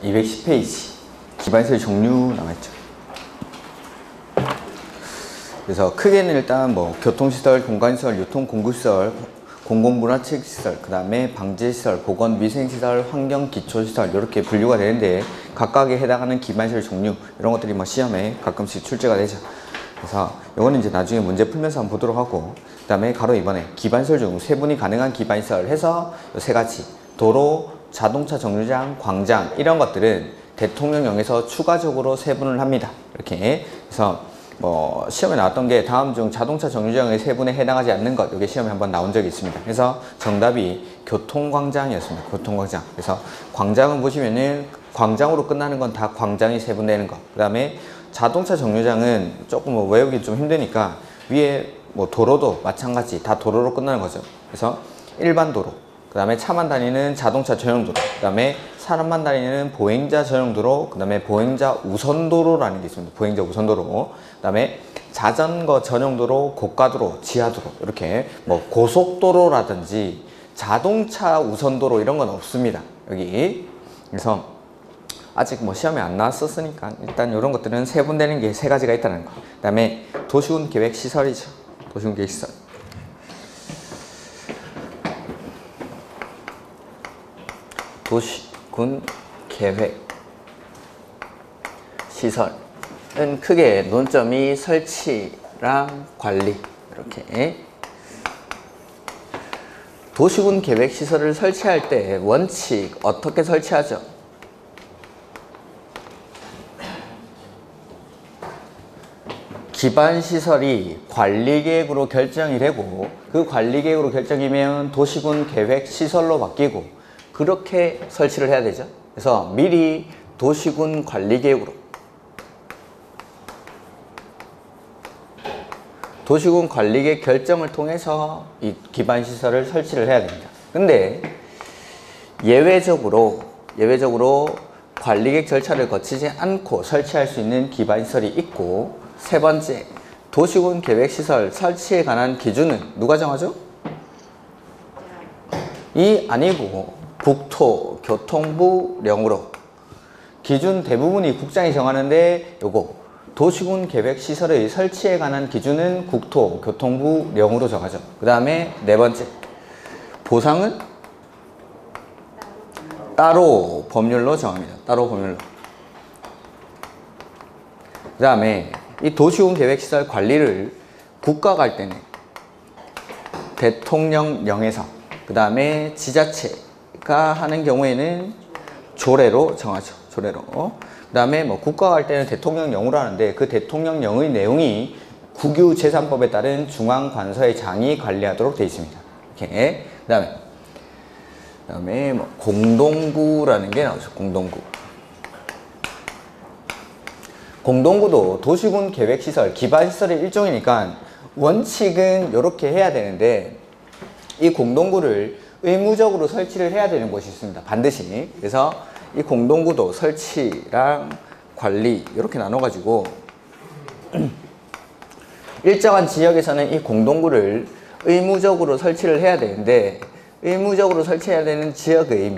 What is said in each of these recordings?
210페이지 기반시설 종류 남아있죠. 그래서 크게는 일단 뭐 교통시설, 공간시설, 유통공구시설, 공공문화체육시설, 그 다음에 방제시설, 보건위생시설, 환경기초시설 이렇게 분류가 되는데 각각에 해당하는 기반시설 종류 이런 것들이 뭐 시험에 가끔씩 출제가 되죠. 그래서 이거는 이제 나중에 문제 풀면서 한번 보도록 하고, 그 다음에 가로 2번에 기반시설 중 세분이 가능한 기반시설 해서 세 가지 도로, 자동차 정류장, 광장 이런 것들은 대통령령에서 추가적으로 세분을 합니다. 이렇게. 그래서 뭐 시험에 나왔던 게 다음 중 자동차 정류장의 세분에 해당하지 않는 것, 이게 시험에 한번 나온 적이 있습니다. 그래서 정답이 교통광장이었습니다. 교통광장. 그래서 광장은 보시면은 광장으로 끝나는 건 다 광장이 세분되는 것. 그 다음에 자동차 정류장은 조금 뭐 외우기 좀 힘드니까 위에 뭐 도로도 마찬가지 다 도로로 끝나는 거죠. 그래서 일반 도로, 그 다음에 차만 다니는 자동차 전용도로, 그 다음에 사람만 다니는 보행자 전용도로, 그 다음에 보행자 우선도로라는 게 있습니다. 보행자 우선도로, 그 다음에 자전거 전용도로, 고가도로, 지하도로, 이렇게 뭐 고속도로라든지 자동차 우선도로 이런 건 없습니다. 여기. 그래서 아직 뭐 시험에 안 나왔었으니까 일단 이런 것들은 세분되는 게 세 가지가 있다는 거. 그 다음에 도시군 계획 시설이죠. 도시군 계획 시설. 도시군 계획 시설은 크게 논점이 설치랑 관리. 이렇게 도시군 계획 시설을 설치할 때 원칙 어떻게 설치하죠? 기반시설이 관리계획으로 결정이 되고 그 관리계획으로 결정이면 도시군 계획시설로 바뀌고 그렇게 설치를 해야 되죠. 그래서 미리 도시군 관리계획으로 도시군 관리계획 결정을 통해서 이 기반시설을 설치를 해야 됩니다. 근데 예외적으로 관리계획 절차를 거치지 않고 설치할 수 있는 기반시설이 있고, 세 번째, 도시군 계획시설 설치에 관한 기준은 누가 정하죠? 이 아니고 국토교통부령으로. 기준 대부분이 국장이 정하는데 요거 도시군 계획시설의 설치에 관한 기준은 국토교통부령으로 정하죠. 그 다음에 네 번째, 보상은 따로 법률로 정합니다. 따로 법률로. 그 다음에 이 도시군 계획시설 관리를 국가가 할 때는 대통령령에서, 그 다음에 지자체가 하는 경우에는 조례로 정하죠. 조례로. 그 다음에 뭐 국가가 할 때는 대통령령으로 하는데 그 대통령령의 내용이 국유재산법에 따른 중앙관서의 장이 관리하도록 되어 있습니다. 이렇게. 그 다음에 뭐 공동구라는 게 나오죠. 공동구. 공동구도 도시군 계획시설, 기반시설의 일종이니까 원칙은 이렇게 해야 되는데 이 공동구를 의무적으로 설치를 해야 되는 곳이 있습니다. 반드시. 그래서 이 공동구도 설치랑 관리 이렇게 나눠가지고 일정한 지역에서는 이 공동구를 의무적으로 설치를 해야 되는데 의무적으로 설치해야 되는 지역의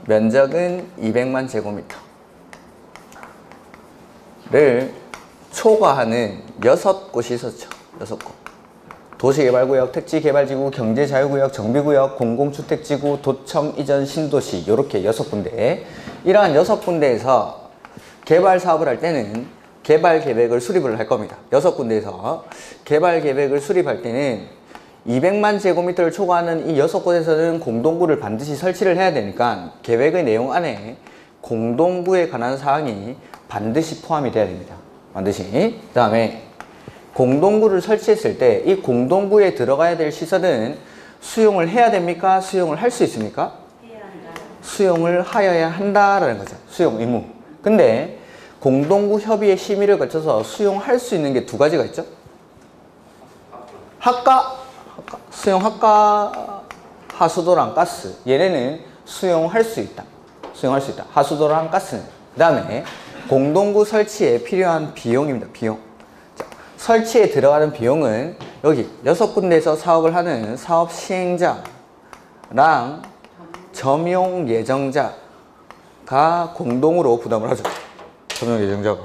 면적은 200만 제곱미터. 를 초과하는 6곳이 있었죠. 6곳. 도시개발구역, 택지개발지구, 경제자유구역, 정비구역, 공공주택지구, 도청 이전 신도시 이렇게 6군데. 이러한 6군데에서 개발사업을 할 때는 개발계획을 수립을 할 겁니다. 6군데에서 개발계획을 수립할 때는 200만 제곱미터를 초과하는 이 6곳에서는 공동구를 반드시 설치를 해야 되니까 계획의 내용 안에 공동구에 관한 사항이 반드시 포함이 돼야 됩니다. 반드시. 그 다음에 공동구를 설치했을 때 이 공동구에 들어가야 될 시설은 수용을 해야 됩니까? 수용을 할 수 있습니까? 수용을 하여야 한다라는 거죠. 수용 의무. 근데 공동구 협의회 심의를 거쳐서 수용할 수 있는 게 두 가지가 있죠. 수용 학과, 하수도랑 가스. 얘네는 수용할 수 있다. 수용할 수 있다. 하수도랑 가스는. 그 다음에 공동구 설치에 필요한 비용입니다. 비용. 자, 설치에 들어가는 비용은 여기 6군데에서 사업을 하는 사업 시행자랑 점용 예정자가 공동으로 부담을 하죠. 점용 예정자가.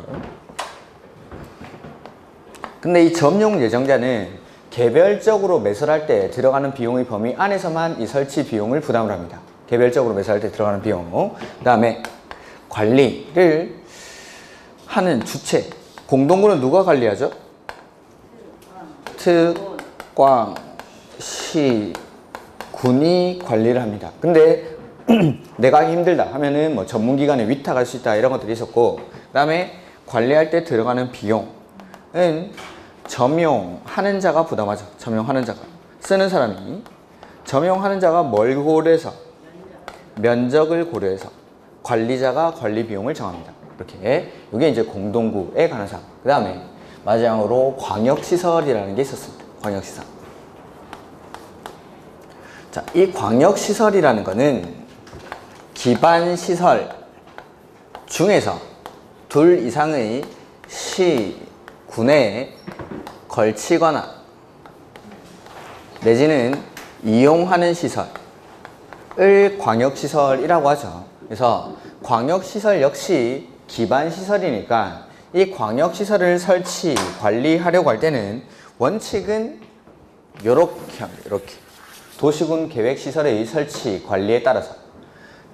근데 이 점용 예정자는 개별적으로 매설할 때 들어가는 비용의 범위 안에서만 이 설치 비용을 부담을 합니다. 개별적으로 매설할 때 들어가는 비용. 그 다음에 관리를 하는 주체. 공동구는 누가 관리하죠? 특광, 시, 군이 관리를 합니다. 근데 내가 하기 힘들다 하면은 뭐 전문기관에 위탁할 수 있다 이런 것들이 있었고, 그 다음에 관리할 때 들어가는 비용은 점용하는 자가 부담하죠. 점용하는 자가. 쓰는 사람이. 점용하는 자가 뭘 고려해서? 면적을 고려해서 관리자가 관리 비용을 정합니다. 이렇게. 이게 이제 공동구에 관한 사항. 그 다음에 마지막으로 광역시설이라는 게 있었습니다. 광역시설. 자, 이 광역시설이라는 거는 기반시설 중에서 둘 이상의 시, 군에 걸치거나 내지는 이용하는 시설을 광역시설이라고 하죠. 그래서 광역시설 역시 기반시설이니까 이 광역시설을 설치, 관리하려고 할 때는 원칙은 이렇게 합니다. 이렇게. 도시군 계획시설의 설치, 관리에 따라서.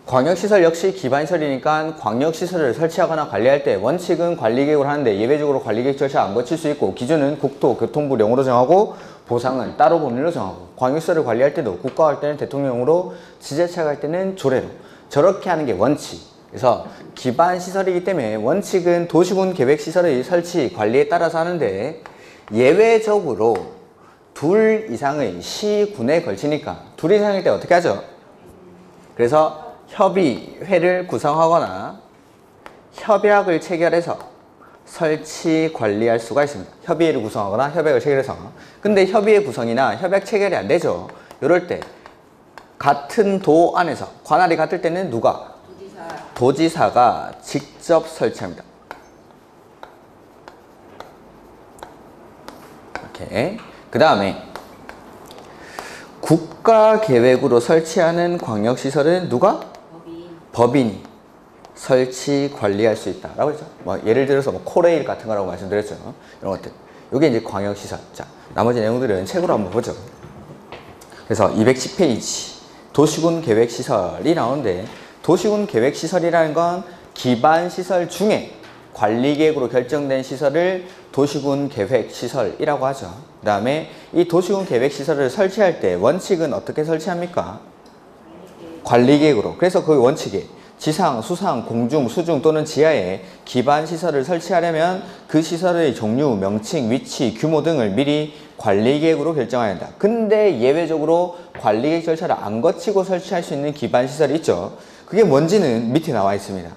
광역시설 역시 기반시설이니까 광역시설을 설치하거나 관리할 때 원칙은 관리계획을 하는데 예외적으로 관리계획 절차 안 거칠 수 있고, 기준은 국토교통부령으로 정하고 보상은 따로 법률로 정하고, 광역시설을 관리할 때도 국가가 할 때는 대통령으로, 지자체가 할 때는 조례로, 저렇게 하는 게 원칙. 그래서 기반시설이기 때문에 원칙은 도시군 계획시설의 설치, 관리에 따라서 하는데 예외적으로 둘 이상의 시, 군에 걸치니까 둘 이상일 때 어떻게 하죠? 그래서 협의회를 구성하거나 협약을 체결해서 설치, 관리할 수가 있습니다. 협의회를 구성하거나 협약을 체결해서. 근데 협의회 구성이나 협약 체결이 안 되죠. 이럴 때 같은 도 안에서, 관할이 같을 때는 누가? 도지사가 직접 설치합니다. 이렇게. 그 다음에 국가계획으로 설치하는 광역시설은 누가? 법인이 설치, 관리할 수 있다라고 했죠. 뭐 예를 들어서 뭐 코레일 같은 거라고 말씀드렸죠. 이런 것들. 이게 이제 광역시설. 자, 나머지 내용들은 책으로 한번 보죠. 그래서 210페이지 도시군 계획시설이 나오는데, 도시군 계획시설이라는 건 기반시설 중에 관리계획으로 결정된 시설을 도시군 계획시설이라고 하죠. 그 다음에 이 도시군 계획시설을 설치할 때 원칙은 어떻게 설치합니까? 관리계획으로. 그래서 그 원칙에 지상, 수상, 공중, 수중 또는 지하에 기반시설을 설치하려면 그 시설의 종류, 명칭, 위치, 규모 등을 미리 관리계획으로 결정해야 한다. 근데 예외적으로 관리계획 절차를 안 거치고 설치할 수 있는 기반시설이 있죠. 그게 뭔지는 밑에 나와 있습니다.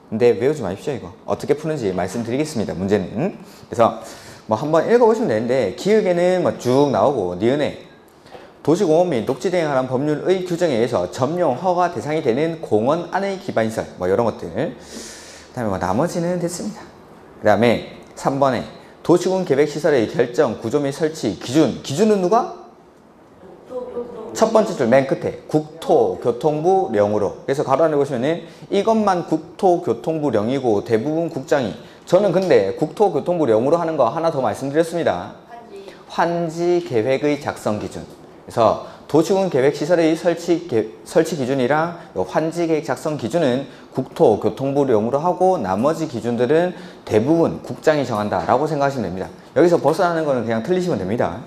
근데 외우지 마십시오. 이거 어떻게 푸는지 말씀드리겠습니다. 문제는. 그래서 뭐 한번 읽어보시면 되는데, 기획에는 뭐 쭉 나오고 니은에 도시공원 및 녹지대행하는 법률의 규정에 의해서 점용 허가 대상이 되는 공원 안의 기반시설, 뭐 이런 것들. 그 다음에 뭐 나머지는 됐습니다. 그 다음에 3번에 도시군 계획시설의 결정, 구조 및 설치, 기준은 누가? 첫 번째 줄 맨 끝에 국토교통부령으로. 그래서 가로 안에 보시면은 이것만 국토교통부령이고 대부분 국장이. 저는 근데 국토교통부령으로 하는 거 하나 더 말씀드렸습니다. 환지 계획의 작성 기준. 그래서 도시군 계획시설의 설치 기준이랑 환지 계획 작성 기준은 국토교통부령으로 하고, 나머지 기준들은 대부분 국장이 정한다 라고 생각하시면 됩니다. 여기서 벗어나는 거는 그냥 틀리시면 됩니다.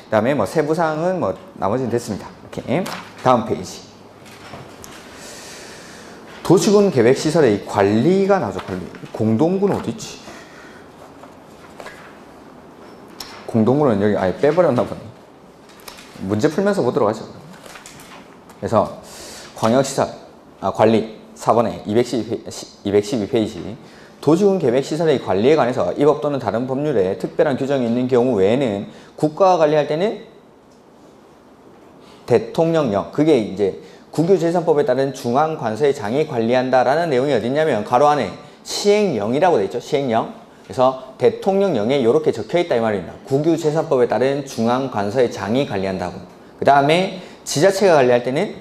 그 다음에 뭐 세부사항은 뭐 나머지는 됐습니다. 이렇게. 다음 페이지. 도시군 계획시설의 관리가 나오죠. 관리. 공동구는 어디 있지? 공동구는 여기 아예 빼버렸나 보네. 문제 풀면서 보도록 하죠. 그래서 광역시설, 관리 4번에 212페이지 도시군 계획시설의 관리에 관해서 이 법 또는 다른 법률에 특별한 규정이 있는 경우 외에는 국가가 관리할 때는 대통령령, 그게 이제 국유재산법에 따른 중앙관서의 장이 관리한다라는 내용이 어딨냐면 가로 안에 시행령이라고 돼 있죠. 시행령. 그래서 대통령령에 이렇게 적혀있다 이 말입니다. 국유재산법에 따른 중앙관서의 장이 관리한다고. 그 다음에 지자체가 관리할 때는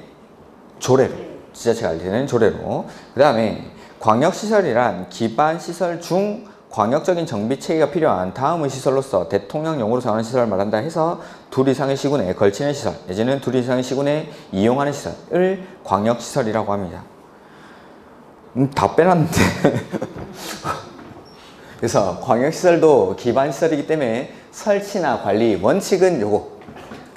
조례로. 지자체가 관리할 때는 조례로. 그 다음에 광역시설이란 기반시설 중 광역적인 정비체계가 필요한 다음의 시설로서 대통령령으로 정하는 시설을 말한다 해서 둘 이상의 시군에 걸치는 시설 내지는 둘 이상의 시군에 이용하는 시설을 광역시설이라고 합니다. 다 빼놨는데 그래서 광역시설도 기반시설이기 때문에 설치나 관리 원칙은 요거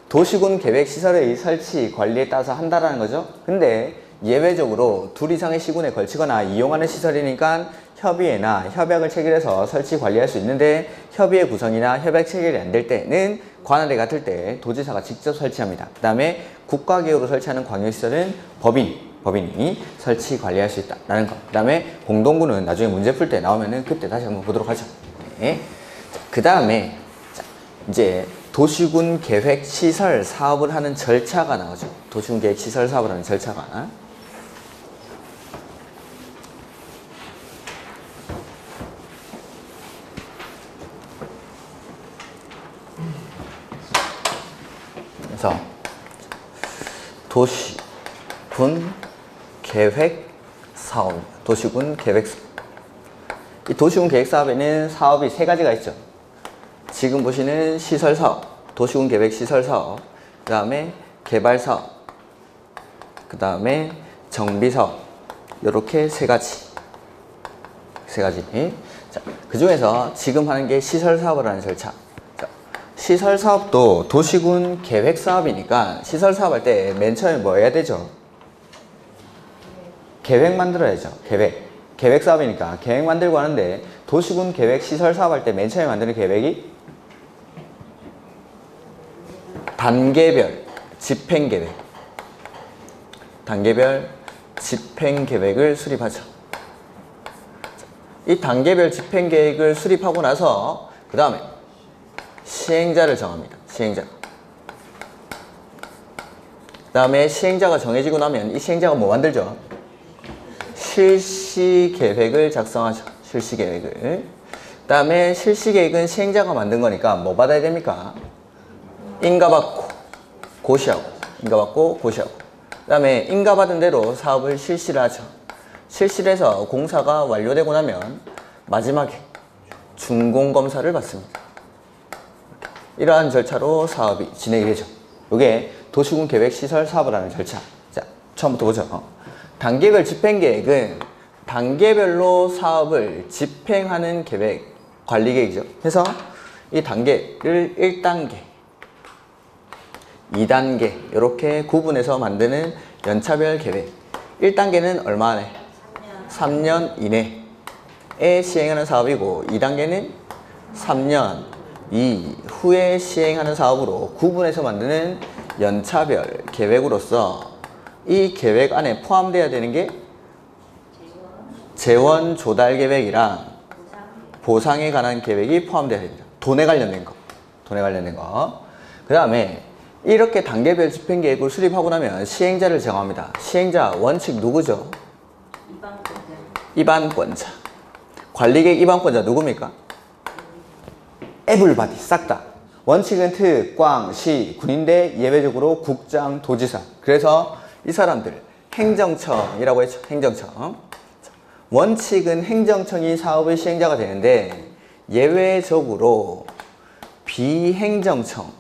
도시군 계획시설의 설치 관리에 따라서 한다라는 거죠. 근데 예외적으로 둘 이상의 시군에 걸치거나 이용하는 시설이니까 협의회나 협약을 체결해서 설치 관리할 수 있는데 협의회 구성이나 협약 체결이 안 될 때는 관할에 같을 때 도지사가 직접 설치합니다. 그 다음에 국가기구로 설치하는 광역시설은 법인이 설치 관리할 수 있다라는 거. 그 다음에 공동구는 나중에 문제 풀 때 나오면은 그때 다시 한번 보도록 하죠. 네. 그 다음에 이제 도시군 계획 시설 사업을 하는 절차가 나오죠. 도시군 계획 시설 사업을 하는 절차가. 그래서 도시군 계획 사업, 도시군 계획 사업. 이 도시군 계획 사업에는 사업이 세 가지가 있죠. 지금 보시는 시설 사업, 도시군 계획 시설 사업, 그 다음에 개발 사업, 그 다음에 정비 사업. 이렇게 세 가지. 자, 그 중에서 지금 하는 게 시설 사업을 하는 절차. 시설 사업도 도시군 계획 사업이니까 시설 사업 할 때 맨 처음에 뭐 해야 되죠? 계획 만들어야죠. 계획 사업이니까 계획 만들고 하는데 도시군 계획 시설 사업 할 때 맨 처음에 만드는 계획이 단계별 집행계획. 단계별 집행계획을 수립하죠. 이 단계별 집행계획을 수립하고 나서 그 다음에 시행자를 정합니다. 시행자. 그 다음에 시행자가 정해지고 나면 이 시행자가 뭐 만들죠? 실시계획을 작성하죠. 실시계획을. 그 다음에 실시계획은 시행자가 만든 거니까 뭐 받아야 됩니까? 인가받고 고시하고. 인가받고 고시하고. 그 다음에 인가받은 대로 사업을 실시를 하죠. 실시를 해서 공사가 완료되고 나면 마지막에 준공검사를 받습니다. 이러한 절차로 사업이 진행이 되죠. 이게 도시군 계획 시설 사업을 하는 절차. 자, 처음부터 보죠. 단계별 집행계획은 단계별로 사업을 집행하는 계획, 관리계획이죠. 그래서 이 단계를 1단계, 2단계 이렇게 구분해서 만드는 연차별 계획. 1단계는 얼마 안에? 3년 이내에 시행하는 사업이고 2단계는 3년 이후에 시행하는 사업으로 구분해서 만드는 연차별 계획으로서 이 계획 안에 포함되어야 되는 게 재원 조달 계획이랑 보상에 관한 계획이 포함되어야 됩니다. 돈에 관련된 거. 그 다음에 이렇게 단계별 집행계획을 수립하고 나면 시행자를 정합니다. 시행자 원칙 누구죠? 입안권자. 관리계획 입안권자 누굽니까? 에블바디 싹 다. 원칙은 특, 꽝, 시, 군인데 예외적으로 국장, 도지사. 그래서 이 사람들 행정청이라고 했죠. 행정청. 원칙은 행정청이 사업의 시행자가 되는데 예외적으로 비행정청도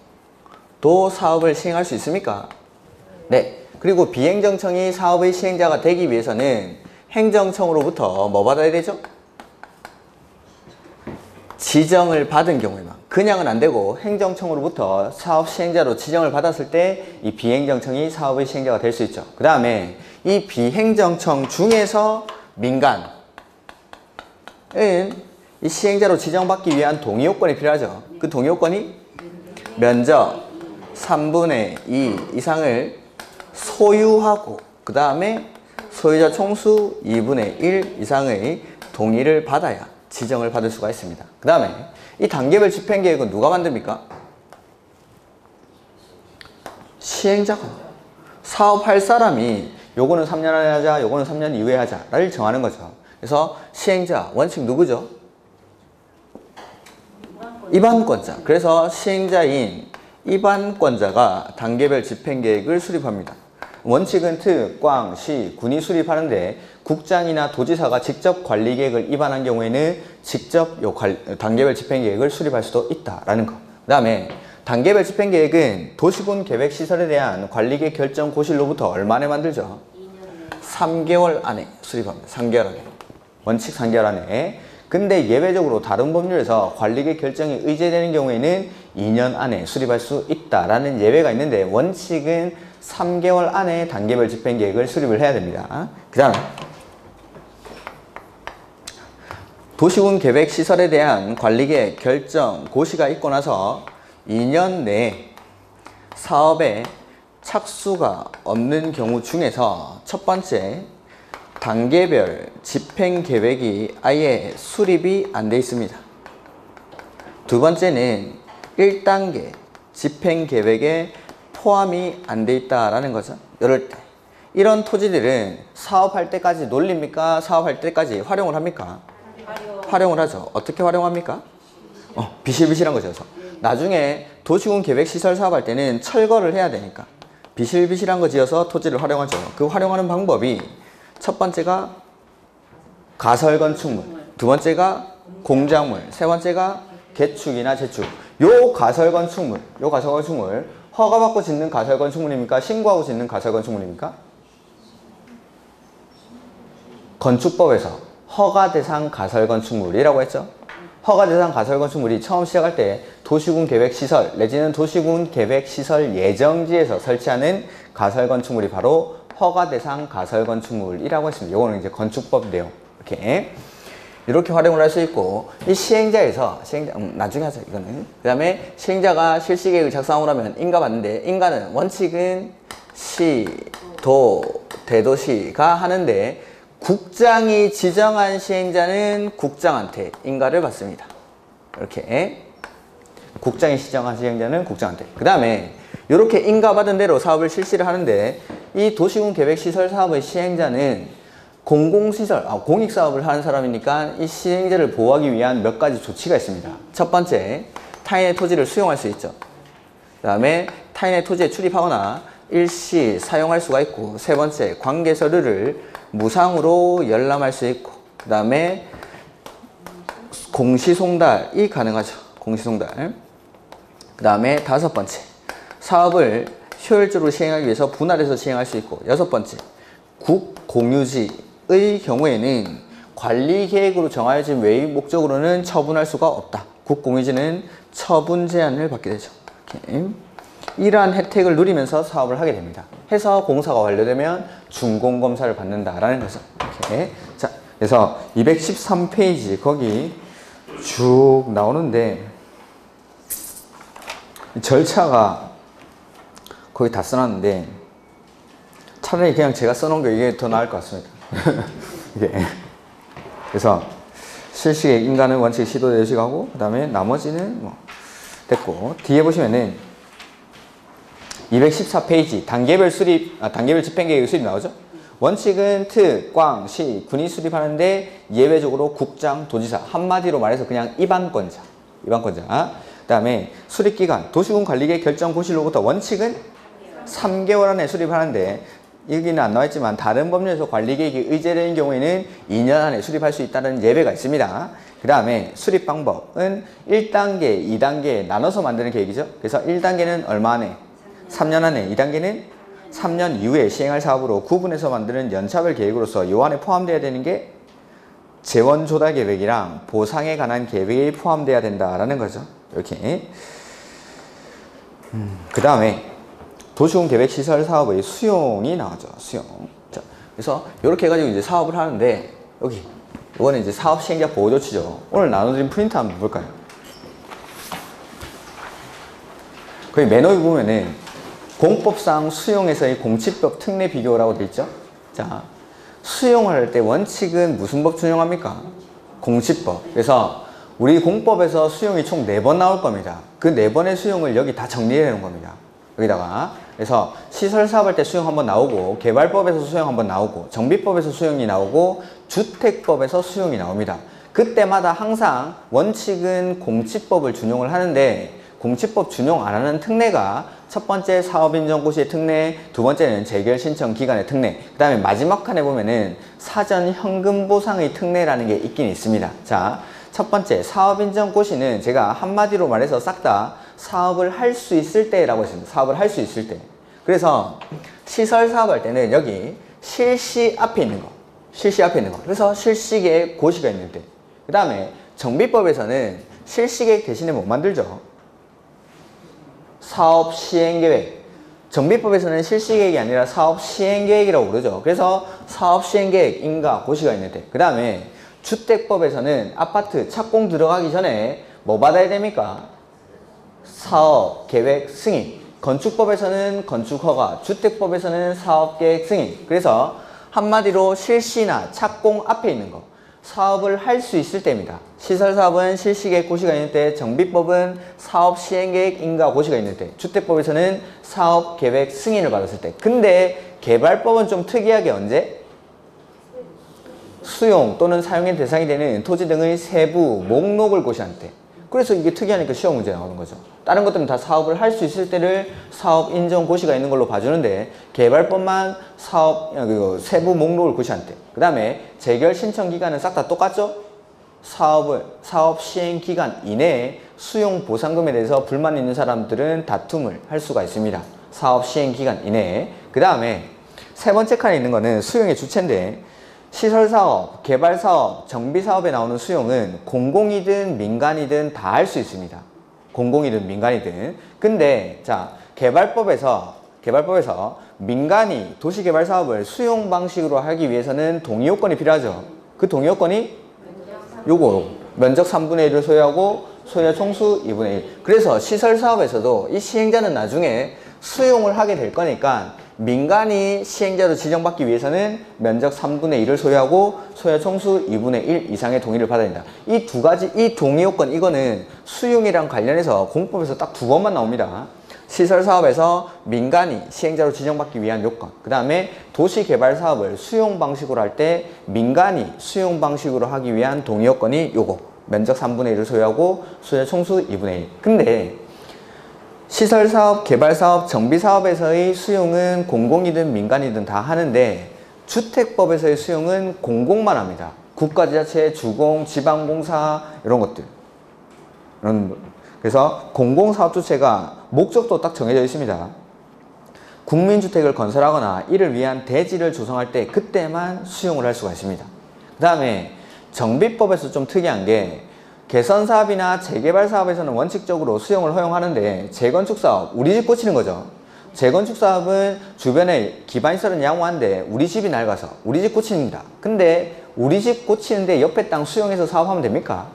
사업을 시행할 수 있습니까? 네. 그리고 비행정청이 사업의 시행자가 되기 위해서는 행정청으로부터 뭐 받아야 되죠? 지정을 받은 경우에만. 그냥은 안 되고 행정청으로부터 사업 시행자로 지정을 받았을 때 이 비행정청이 사업의 시행자가 될 수 있죠. 그 다음에 이 비행정청 중에서 민간은 이 시행자로 지정받기 위한 동의요건이 필요하죠. 그 동의요건이 면적 3분의 2 이상을 소유하고 그 다음에 소유자 총수 2분의 1 이상의 동의를 받아야 지정을 받을 수가 있습니다. 그 다음에 이 단계별 집행계획은 누가 만듭니까? 시행자가. 사업할 사람이 요거는 3년 안에 하자, 요거는 3년 이후에 하자를 정하는 거죠. 그래서 시행자 원칙 누구죠? 입안권자. 그래서 시행자인 입안권자가 단계별 집행계획을 수립합니다. 원칙은 특, 꽝, 시, 군이 수립하는데 국장이나 도지사가 직접 관리계획을 입안한 경우에는 직접 단계별 집행계획을 수립할 수도 있다라는 거. 그 다음에 단계별 집행계획은 도시군 계획시설에 대한 관리계획 결정 고시로부터 얼마 안에 만들죠? 3개월 안에 수립합니다. 3개월 안에. 원칙 3개월 안에. 근데 예외적으로 다른 법률에서 관리계획 결정이 의제되는 경우에는 2년 안에 수립할 수 있다라는 예외가 있는데 원칙은 3개월 안에 단계별 집행계획을 수립을 해야 됩니다. 그 다음 도시군 계획시설에 대한 관리계획 결정 고시가 있고 나서 2년 내에 사업에 착수가 없는 경우 중에서 첫 번째 단계별 집행계획이 아예 수립이 안 돼 있습니다. 두 번째는 1단계 집행계획에 포함이 안 돼 있다라는 거죠. 이럴 때 이런 토지들은 사업할 때까지 놀립니까? 사업할 때까지 활용을 합니까? 활용을 하죠. 어떻게 활용합니까? 비실비실한 거죠. 그래서 나중에 도시군 계획시설 사업할 때는 철거를 해야 되니까 비실비실한 거 지어서 토지를 활용하죠. 그 활용하는 방법이 첫 번째가 가설건축물, 두 번째가 공작물, 세 번째가 개축이나 재축. 요 가설건축물 허가받고 짓는 가설건축물입니까? 신고하고 짓는 가설건축물입니까? 건축법에서 허가대상 가설건축물이라고 했죠. 허가대상 가설건축물이 처음 시작할 때 도시군 계획시설 내지는 도시군 계획시설 예정지에서 설치하는 가설건축물이 바로 허가대상 가설건축물이라고 했습니다. 이거는 이제 건축법 내용. 이렇게 활용을 할 수 있고, 이 시행자에서, 나중에 하자, 이거는. 그 다음에 시행자가 실시계획을 작성하고 나면 인가 받는데, 인가는 원칙은 시, 도, 대도시가 하는데, 국장이 지정한 시행자는 국장한테 인가를 받습니다. 이렇게. 국장이 지정한 시행자는 국장한테. 그 다음에, 이렇게 인가받은 대로 사업을 실시를 하는데, 이 도시군 계획시설 사업의 시행자는 공공시설, 공익사업을 하는 사람이니까 이 시행자를 보호하기 위한 몇 가지 조치가 있습니다. 첫 번째, 타인의 토지를 수용할 수 있죠. 그 다음에 타인의 토지에 출입하거나 일시 사용할 수가 있고, 세 번째, 관계서류를 무상으로 열람할 수 있고, 그 다음에 공시송달이 가능하죠. 공시송달. 그 다음에 다섯 번째, 사업을 효율적으로 시행하기 위해서 분할해서 시행할 수 있고, 여섯 번째, 국공유지의 경우에는 관리계획으로 정하여진 외의 목적으로는 처분할 수가 없다. 국공유지는 처분 제한을 받게 되죠. 이렇게. 이러한 혜택을 누리면서 사업을 하게 됩니다. 해서 공사가 완료되면 준공검사를 받는다라는 거죠. 이렇게. 자, 그래서 213페이지 거기 쭉 나오는데 절차가 거기 다 써놨는데 차라리 그냥 제가 써놓은 게 이게 더 나을 것 같습니다. 이게. 그래서 실시계획 인가는 원칙 시도 대시하고 그 다음에 나머지는 뭐 됐고, 뒤에 보시면은 214페이지 단계별 집행계획 수립 나오죠. 원칙은 특, 꽝, 시, 군이 수립하는데 예외적으로 국장, 도지사, 한마디로 말해서 그냥 입안권자. 그 다음에 수립기간 도시군 관리계획 결정 고시로부터 원칙은 3개월 안에 수립하는데, 여기는 안 나와있지만 다른 법률에서 관리계획이 의제되는 경우에는 2년 안에 수립할 수 있다는 예외가 있습니다. 그 다음에 수립 방법은 1단계, 2단계 나눠서 만드는 계획이죠. 그래서 1단계는 얼마 안에? 3년 안에. 2단계는 3년 이후에 시행할 사업으로 구분해서 만드는 연차별 계획으로서 요 안에 포함되어야 되는 게 재원조달 계획이랑 보상에 관한 계획이 포함되어야 된다라는 거죠. 이렇게. 그 다음에 도시군 계획시설 사업의 수용이 나오죠. 수용. 자, 그래서 이렇게 해가지고 이제 사업을 하는데, 여기 이거는 이제 사업 시행자 보호 조치죠. 오늘 나눠드린 프린트 한번 볼까요? 거기 맨 위에 보면은 공법상 수용에서의 공치법 특례 비교라고 돼 있죠. 자, 수용을 할 때 원칙은 무슨 법 준용합니까? 공치법. 그래서 우리 공법에서 수용이 총 4번 나올 겁니다. 그 4번의 수용을 여기 다 정리해 놓은 겁니다. 여기다가. 그래서 시설 사업할 때 수용 한번 나오고, 개발법에서 수용 한번 나오고, 정비법에서 수용이 나오고, 주택법에서 수용이 나옵니다. 그때마다 항상 원칙은 공치법을 준용을 하는데 공치법 준용 안 하는 특례가 첫 번째 사업인정고시의 특례, 두 번째는 재결신청기간의 특례, 그 다음에 마지막 칸에 보면은 사전 현금보상의 특례라는 게 있긴 있습니다. 자, 첫 번째 사업인정고시는 제가 한마디로 말해서 싹 다 사업을 할 수 있을 때라고 했습니다. 사업을 할 수 있을 때. 그래서 시설 사업할 때는 여기 실시 앞에 있는 거, 실시 앞에 있는 거. 그래서 실시계획 고시가 있는 때. 그 다음에 정비법에서는 실시계획 대신에 뭐 만들죠? 사업 시행계획. 정비법에서는 실시계획이 아니라 사업 시행계획이라고 부르죠. 그래서 사업 시행계획 인가 고시가 있는데, 그 다음에 주택법에서는 아파트 착공 들어가기 전에 뭐 받아야 됩니까? 사업 계획 승인. 건축법에서는 건축허가, 주택법에서는 사업계획 승인. 그래서 한마디로 실시나 착공 앞에 있는 거, 사업을 할 수 있을 때입니다. 시설사업은 실시계획 고시가 있는 때, 정비법은 사업 시행계획 인가 고시가 있는 때, 주택법에서는 사업계획 승인을 받았을 때. 근데 개발법은 좀 특이하게 언제? 수용 또는 사용의 대상이 되는 토지 등의 세부 목록을 고시한 때. 그래서 이게 특이하니까 시험 문제 나오는 거죠. 다른 것들은 다 사업을 할 수 있을 때를 사업 인정 고시가 있는 걸로 봐주는데, 개발법만 사업 세부 목록을 고시한 때. 그 다음에 재결 신청 기간은 싹 다 똑같죠? 사업 시행 기간 이내에 수용 보상금에 대해서 불만 있는 사람들은 다툼을 할 수가 있습니다. 사업 시행 기간 이내에. 그 다음에 세 번째 칸에 있는 거는 수용의 주체인데, 시설사업, 개발사업, 정비사업에 나오는 수용은 공공이든 민간이든 다 할 수 있습니다. 공공이든 민간이든. 근데 자, 개발법에서 민간이 도시개발사업을 수용 방식으로 하기 위해서는 동의요건이 필요하죠. 그 동의요건이 요거 면적 3분의 1을 소유하고 소유의 총수 2분의 1. 그래서 시설사업에서도 이 시행자는 나중에 수용을 하게 될 거니까 민간이 시행자로 지정받기 위해서는 면적 3분의 1을 소유하고 소유 총수 2분의 1 이상의 동의를 받아야 된다. 이 두 가지, 이 동의요건, 이거는 수용이랑 관련해서 공법에서 딱 두 번만 나옵니다. 시설사업에서 민간이 시행자로 지정받기 위한 요건, 그 다음에 도시개발사업을 수용 방식으로 할 때 민간이 수용 방식으로 하기 위한 동의요건이 요거 면적 3분의 1을 소유하고 소유 총수 2분의 1. 근데 시설사업, 개발사업, 정비사업에서의 수용은 공공이든 민간이든 다 하는데, 주택법에서의 수용은 공공만 합니다. 국가지자체, 주공, 지방공사 이런 것들. 그래서 공공사업 주체가 목적도 딱 정해져 있습니다. 국민주택을 건설하거나 이를 위한 대지를 조성할 때 그때만 수용을 할 수가 있습니다. 그 다음에 정비법에서 좀 특이한 게, 개선사업이나 재개발사업에서는 원칙적으로 수용을 허용하는데, 재건축사업, 우리 집 고치는 거죠. 재건축사업은 주변에 기반시설은 양호한데 우리 집이 낡아서 우리 집 고칩니다. 근데 우리 집 고치는데 옆에 땅 수용해서 사업하면 됩니까?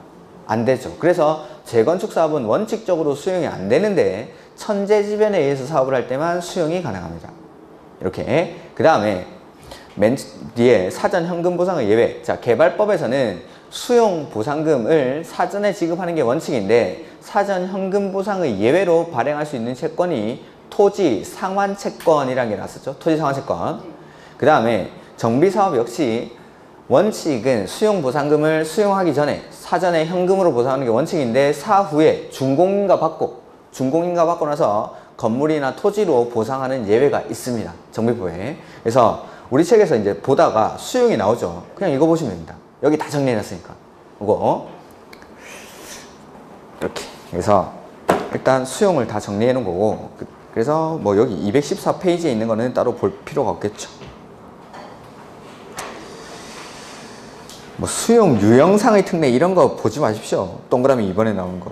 안 되죠. 그래서 재건축사업은 원칙적으로 수용이 안 되는데 천재지변에 의해서 사업을 할 때만 수용이 가능합니다. 이렇게. 그 다음에 맨 뒤에 사전 현금 보상의 예외. 자, 개발법에서는 수용 보상금을 사전에 지급하는 게 원칙인데, 사전 현금 보상의 예외로 발행할 수 있는 채권이 토지 상환 채권이라는 게 나왔었죠. 토지 상환 채권. 그 다음에 정비사업 역시 원칙은 수용 보상금을 수용하기 전에 사전에 현금으로 보상하는 게 원칙인데, 사후에 준공인가 받고 나서 건물이나 토지로 보상하는 예외가 있습니다. 정비법에. 그래서 우리 책에서 이제 보다가 수용이 나오죠. 그냥 이거 보시면 됩니다. 여기 다 정리해놨으니까. 이거 이렇게. 그래서 일단 수용을 다 정리해 놓은 거고, 그래서 뭐 여기 214페이지에 있는 거는 따로 볼 필요가 없겠죠. 뭐 수용 유형상의 특례 이런 거 보지 마십시오. 동그라미 이번에 나온 거.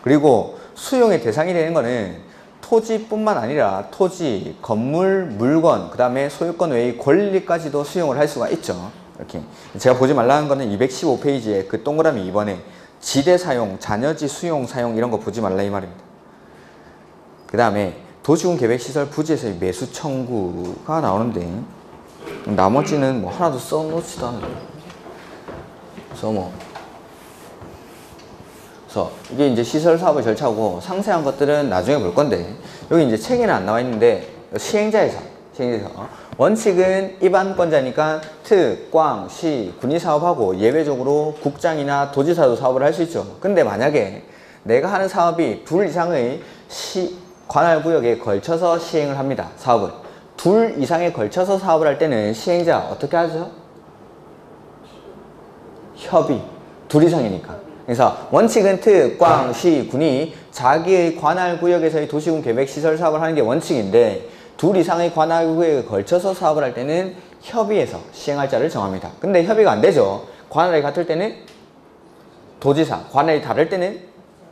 그리고 수용의 대상이 되는 거는 토지뿐만 아니라 토지, 건물, 물건, 그 다음에 소유권 외의 권리까지도 수용을 할 수가 있죠. 이렇게. 제가 보지 말라는 거는 215페이지에 그 동그라미 2번에 지대 사용, 잔여지 수용, 사용 이런 거 보지 말라 이 말입니다. 그 다음에 도시군 계획시설 부지에서의 매수 청구가 나오는데, 나머지는 뭐 하나도 써놓지도 않아요. 그래서 그래서 이게 이제 시설 사업의 절차고, 상세한 것들은 나중에 볼 건데, 여기 이제 책에는 안 나와 있는데 시행자의 사업, 시행자에서. 원칙은 입안권자니까 특, 꽝, 시, 군이 사업하고 예외적으로 국장이나 도지사도 사업을 할 수 있죠. 근데 만약에 내가 하는 사업이 둘 이상의 관할구역에 걸쳐서 시행을 합니다. 사업을. 둘 이상에 걸쳐서 사업을 할 때는 시행자 어떻게 하죠? 협의. 둘 이상이니까. 그래서 원칙은 특, 꽝, 시, 군이 자기의 관할구역에서의 도시군 계획시설 사업을 하는 게 원칙인데 둘 이상의 관할구역에 걸쳐서 사업을 할 때는 협의해서 시행할 자를 정합니다. 근데 협의가 안 되죠. 관할이 같을 때는 도지사, 관할이 다를 때는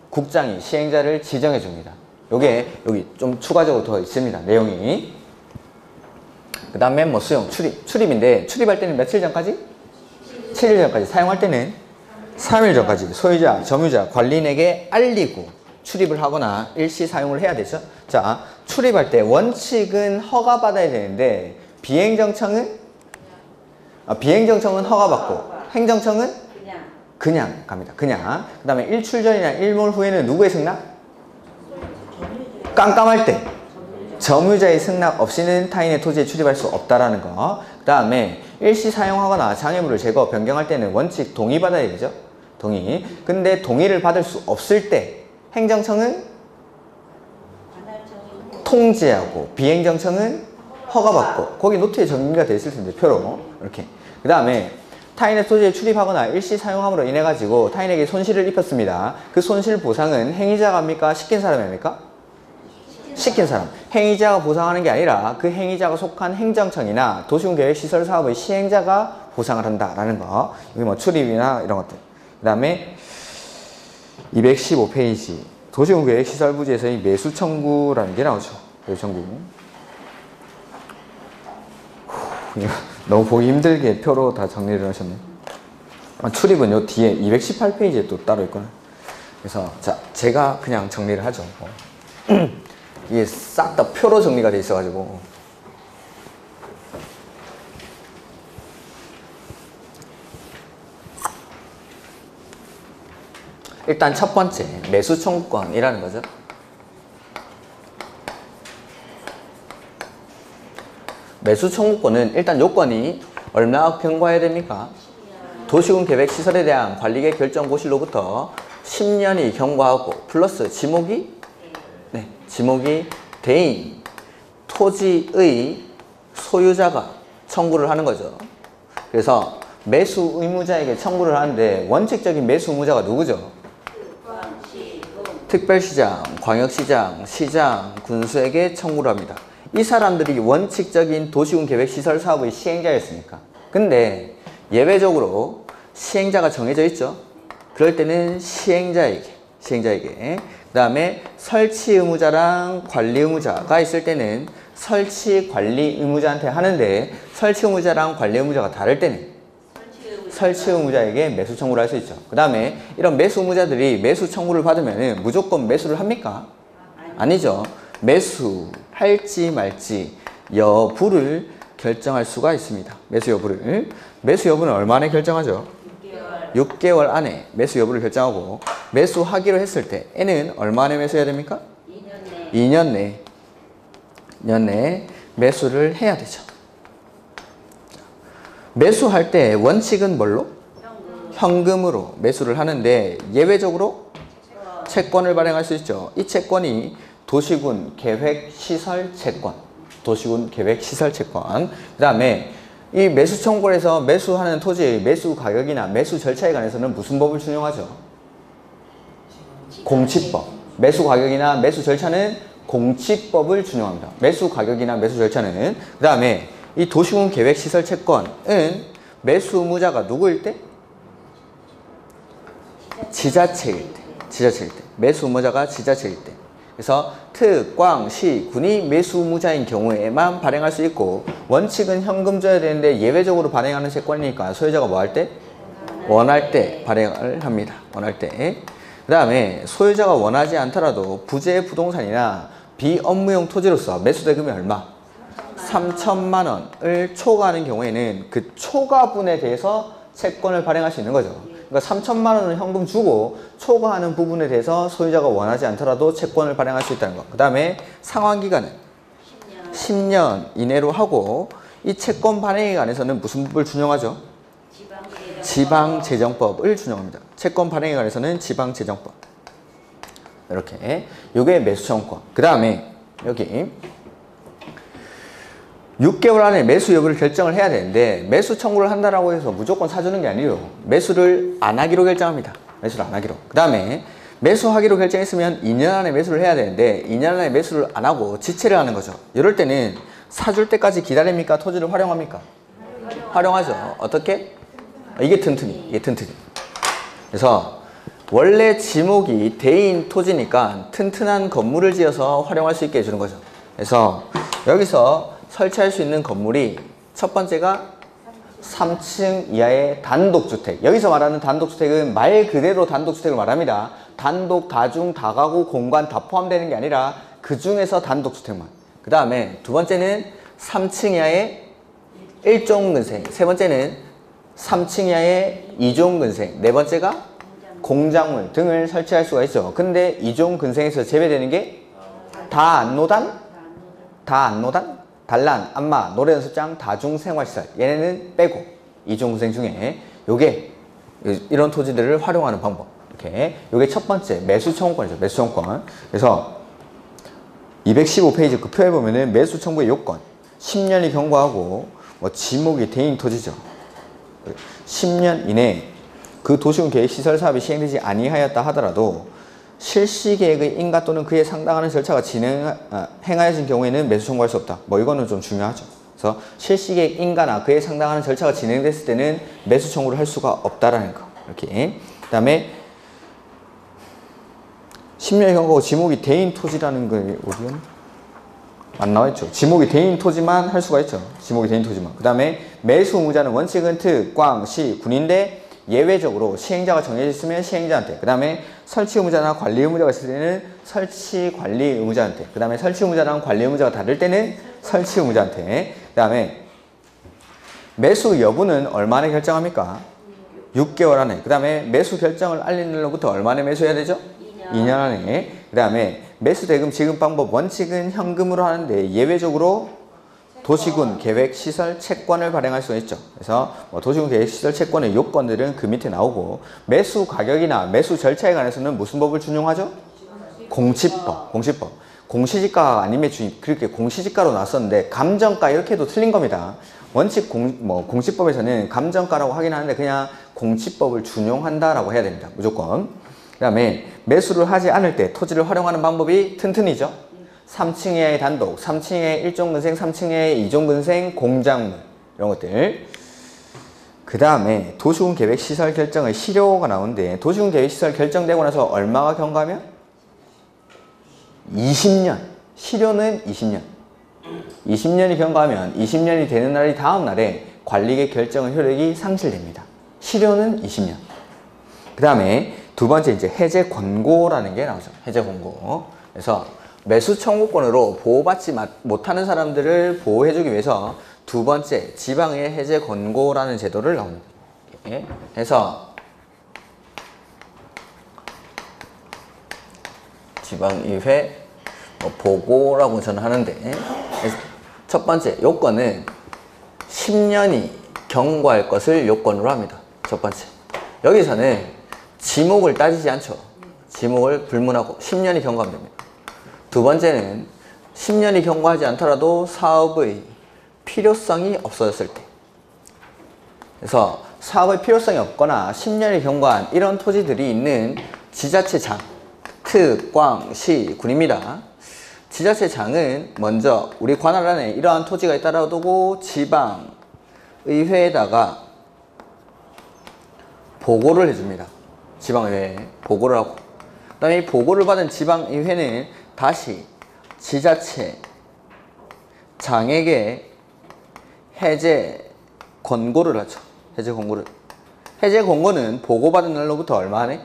국장이 시행자를 지정해 줍니다. 요게 여기 좀 추가적으로 더 있습니다. 내용이. 그 다음에 뭐 수용, 출입인데 출입할 때는 며칠 전까지? 7일 전까지. 사용할 때는 3일 전까지 소유자, 점유자, 관리인에게 알리고 출입을 하거나 일시 사용을 해야 되죠. 자, 출입할 때 원칙은 허가받아야 되는데 비행정청은 허가받고 행정청은 그냥 갑니다. 그냥. 그 다음에 일출 전이나 일몰 후에는 누구의 승낙? 깜깜할 때 점유자의 승낙 없이는 타인의 토지에 출입할 수 없다라는 거. 그 다음에 일시 사용하거나 장애물을 제거, 변경할 때는 원칙 동의받아야 되죠. 동의. 근데 동의를 받을 수 없을 때 행정청은 통지하고 비행정청은 허가받고. 거기 노트에 정리가 되어 있을 텐데 표로 이렇게. 그 다음에 타인의 토지에 출입하거나 일시 사용함으로 인해 가지고 타인에게 손실을 입혔습니다. 그 손실 보상은 행위자가 합니까? 시킨 사람이 합니까? 시킨 사람. 행위자가 보상하는 게 아니라 그 행위자가 속한 행정청이나 도시군계획시설사업의 시행자가 보상을 한다라는 거. 여기 뭐 출입이나 이런 것들. 그 다음에 215페이지 도시군계획시설부지에서의 매수 청구라는 게 나오죠. 매수 청구. 너무 보기 힘들게 표로 다 정리를 하셨네. 출입은 요 뒤에 218페이지에 또 따로 있구나. 그래서 자, 제가 그냥 정리를 하죠. 이게 싹 다 표로 정리가 돼 있어가지고. 일단 첫 번째, 매수 청구권이라는 거죠. 매수 청구권은 일단 요건이 얼마나 경과해야 됩니까? 도시군 계획 시설에 대한 관리계 결정 고시로부터 10년이 경과하고 플러스 지목이 대인, 토지의 소유자가 청구를 하는 거죠. 그래서 매수 의무자에게 청구를 하는데 원칙적인 매수 의무자가 누구죠? 특별시장, 광역시장, 시장, 군수에게 청구를 합니다. 이 사람들이 원칙적인 도시군 계획시설 사업의 시행자였으니까. 근데 예외적으로 시행자가 정해져 있죠. 그럴 때는 시행자에게. 그 다음에 설치 의무자랑 관리 의무자가 있을 때는 설치 관리 의무자한테 하는데 설치 의무자랑 관리 의무자가 다를 때는 설치 의무자에게 매수 청구를 할 수 있죠. 그 다음에 이런 매수 의무자들이 매수 청구를 받으면 무조건 매수를 합니까? 아니죠. 매수할지 말지 여부를 결정할 수가 있습니다. 매수 여부를. 매수 여부는 얼마나 결정하죠? 6개월 안에 매수 여부를 결정하고 매수하기로 했을 때 N은 얼마 안에 매수해야 됩니까? 2년 내에 매수를 해야 되죠. 매수할 때 원칙은 뭘로? 현금으로 매수를 하는데 예외적으로 채권을 발행할 수 있죠. 이 채권이 도시군 계획시설 채권. 그 다음에 이 매수 청구에서 매수하는 토지의 매수 가격이나 매수 절차에 관해서는 무슨 법을 준용하죠? 공치법. 매수 가격이나 매수 절차는 공치법을 준용합니다. 매수 가격이나 매수 절차는. 그 다음에 이 도시군 계획시설 채권은 매수 의무자가 누구일 때? 지자체일 때. 매수 의무자가 지자체일 때. 그래서 특, 꽝, 시, 군이 매수 의무자인 경우에만 발행할 수 있고 원칙은 현금 줘야 되는데 예외적으로 발행하는 채권이니까 소유자가 뭐 할 때? 원할 때 발행을 합니다. 원할 때. 그 다음에 소유자가 원하지 않더라도 부재 부동산이나 비업무용 토지로서 매수대금이 얼마? 3천만 원을 초과하는 경우에는 그 초과분에 대해서 채권을 발행할 수 있는 거죠. 그러니까 3천만 원을 현금 주고 초과하는 부분에 대해서 소유자가 원하지 않더라도 채권을 발행할 수 있다는 거. 그 다음에 상환기간은 10년 이내로 하고 이 채권 발행에 관해서는 무슨 법을 준용하죠? 지방재정법을 준용합니다. 채권 발행에 관해서는 지방재정법. 이렇게 요게 매수청구권. 그 다음에 여기 6개월 안에 매수 여부를 결정을 해야 되는데 매수 청구를 한다라고 해서 무조건 사주는 게 아니에요. 매수를 안 하기로 결정합니다. 매수를 안 하기로. 그 다음에 매수하기로 결정했으면 2년 안에 매수를 해야 되는데 2년 안에 매수를 안 하고 지체를 하는 거죠. 이럴 때는 사줄 때까지 기다립니까? 토지를 활용합니까? 활용하죠. 어떻게? 이게 튼튼히. 그래서 원래 지목이 대인 토지니까 튼튼한 건물을 지어서 활용할 수 있게 해주는 거죠. 그래서 여기서 설치할 수 있는 건물이 첫 번째가 3층 이하의 단독주택. 여기서 말하는 단독주택은 말 그대로 단독주택을 말합니다. 단독, 다중, 다가구, 공간 다 포함되는 게 아니라 그 중에서 단독주택만. 그 다음에 두 번째는 3층 이하의 1종근생. 세 번째는 3층 이하의 2종근생. 네 번째가 공작물 등을 설치할 수가 있죠. 근데 2종근생에서 제외되는 게 다안노단, 단란, 안마, 노래연습장, 다중생활시설. 얘네는 빼고 2종근생 중에 요게 이런 토지들을 활용하는 방법. 이렇게 요게 첫 번째 매수청구권이죠. 매수청구권. 그래서 215페이지 그 표에 보면은 매수청구의 요건 10년이 경과하고 뭐 지목이 대인 토지죠. 10년 이내 그 도시군 계획 시설 사업이 시행되지 아니하였다 하더라도 실시계획의 인가 또는 그에 상당하는 절차가 행하여진 경우에는 매수 청구할 수 없다. 뭐 이거는 좀 중요하죠. 그래서 실시계획 인가나 그에 상당하는 절차가 진행됐을 때는 매수 청구를 할 수가 없다라는 거. 이렇게. 그 다음에 10년이 경과하고 지목이 대인 토지라는 거 어디였나? 안 나와있죠. 지목이 대인 토지만 할 수가 있죠. 지목이 대인 토지만. 그 다음에 매수 의무자는 원칙은 특, 광, 시, 군인데 예외적으로 시행자가 정해져 있으면 시행자한테. 그 다음에 설치 의무자나 관리 의무자가 있을 때는 설치 관리 의무자한테. 그 다음에 설치 의무자랑 관리 의무자가 다를 때는 설치 의무자한테. 그 다음에 매수 여부는 얼마 안에 결정합니까? 6개월 안에. 그 다음에 매수 결정을 알리는 날로부터 얼마 안에 매수해야 되죠? 2년 안에. 그 다음에 매수 대금 지급 방법 원칙은 현금으로 하는데 예외적으로 도시군 계획 시설 채권을 발행할 수가 있죠. 그래서 도시군 계획 시설 채권의 요건들은 그 밑에 나오고 매수 가격이나 매수 절차에 관해서는 무슨 법을 준용하죠? 공시법. 공시지가가 아니면 그렇게 공시지가로 나왔었는데 감정가 이렇게 해도 틀린 겁니다. 원칙 공시법에서는 감정가라고 하긴 하는데 그냥 공시법을 준용한다라고 해야 됩니다. 무조건. 그 다음에 매수를 하지 않을 때 토지를 활용하는 방법이 튼튼이죠. 3층 이하의 단독, 3층 이하의 1종근생, 3층 이하의 2종근생, 공작물 이런 것들. 그 다음에 도시군 계획 시설 결정의 실효가 나오는데 도시군 계획 시설 결정되고 나서 얼마가 경과하면? 20년. 실효는 20년. 20년이 경과하면 20년이 되는 날이 다음 날에 관리계획 결정의 효력이 상실됩니다. 실효는 20년. 그 다음에 두 번째 이제 해제 권고라는 게 나오죠. 해제 권고. 그래서 매수 청구권으로 보호받지 못하는 사람들을 보호해주기 위해서 두 번째 지방의 해제 권고라는 제도를 나옵니다. 이렇게 해서 지방의회 보고라고 저는 하는데 첫 번째 요건은 10년이 경과할 것을 요건으로 합니다. 첫 번째. 여기서는 지목을 따지지 않죠. 지목을 불문하고 10년이 경과하면 됩니다. 두 번째는 10년이 경과하지 않더라도 사업의 필요성이 없어졌을 때. 그래서 사업의 필요성이 없거나 10년이 경과한 이런 토지들이 있는 지자체장, 특, 광, 시, 군입니다. 지자체장은 먼저 우리 관할 안에 이러한 토지가 있다라고 두고 지방의회에다가 보고를 해줍니다. 지방의회에 보고를 하고. 그 다음에 이 보고를 받은 지방의회는 다시 지자체장에게 해제 권고를 하죠. 해제 권고를. 해제 권고는 보고받은 날로부터 얼마 안에?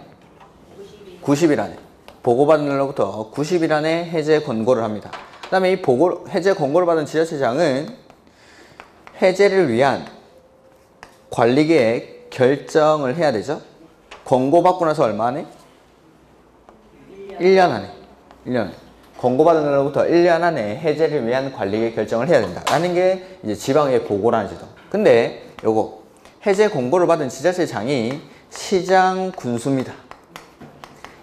90일 안에. 보고받은 날로부터 90일 안에 해제 권고를 합니다. 그 다음에 이 해제 권고를 받은 지자체장은 해제를 위한 관리계획 결정을 해야 되죠. 권고받고 나서 얼마 안에? 1년 안에. 1년 안에. 권고받은 날로부터 1년 안에 해제를 위한 관리계획 결정을 해야 된다라는 게 이제 지방의 보고라는 제도. 근데 요거 해제 공고를 받은 지자체장이 시장 군수입니다.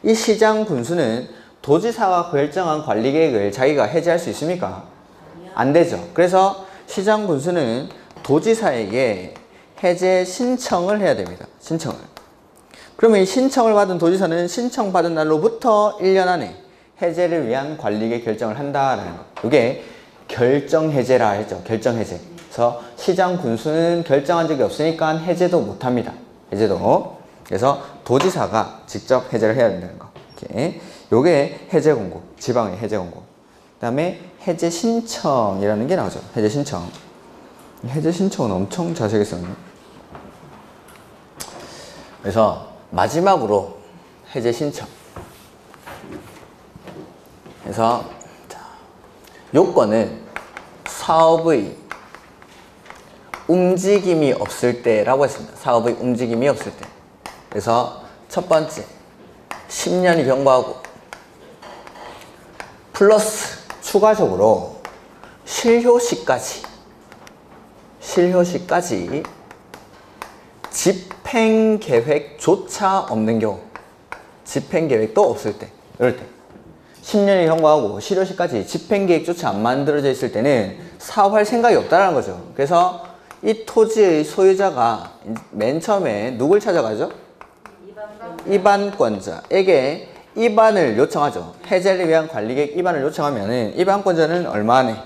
이 시장 군수는 도지사가 결정한 관리계획을 자기가 해제할 수 있습니까? 안 되죠. 그래서 시장 군수는 도지사에게 해제 신청을 해야 됩니다. 신청을. 그러면 이 신청을 받은 도지사는 신청받은 날로부터 1년 안에 해제를 위한 관리계획 결정을 한다라는 거. 이게 결정해제라 했죠. 결정해제. 그래서 시장 군수는 결정한 적이 없으니까 해제도 못합니다. 해제도. 그래서 도지사가 직접 해제를 해야 된다는 거. 이렇게. 요게 해제 공고. 지방의 해제 공고. 그 다음에 해제 신청이라는 게 나오죠. 해제 신청. 해제 신청은 엄청 자세하게 써요. 그래서 마지막으로 해제 신청. 그래서 요건은 사업의 움직임이 없을 때라고 했습니다. 사업의 움직임이 없을 때. 그래서 첫 번째 10년이 경과하고 플러스 추가적으로 실효시까지 집행계획조차 없는 경우, 집행계획도 없을 때, 이럴 때 10년이 경과하고 실효시까지 집행계획조차 안 만들어져 있을 때는 사업할 생각이 없다는 거죠. 그래서 이 토지의 소유자가 맨 처음에 누굴 찾아가죠? 입안권자에게 입안을 요청하죠. 해제를 위한 관리계획 입안을 요청하면은 입안권자는 얼마 안에?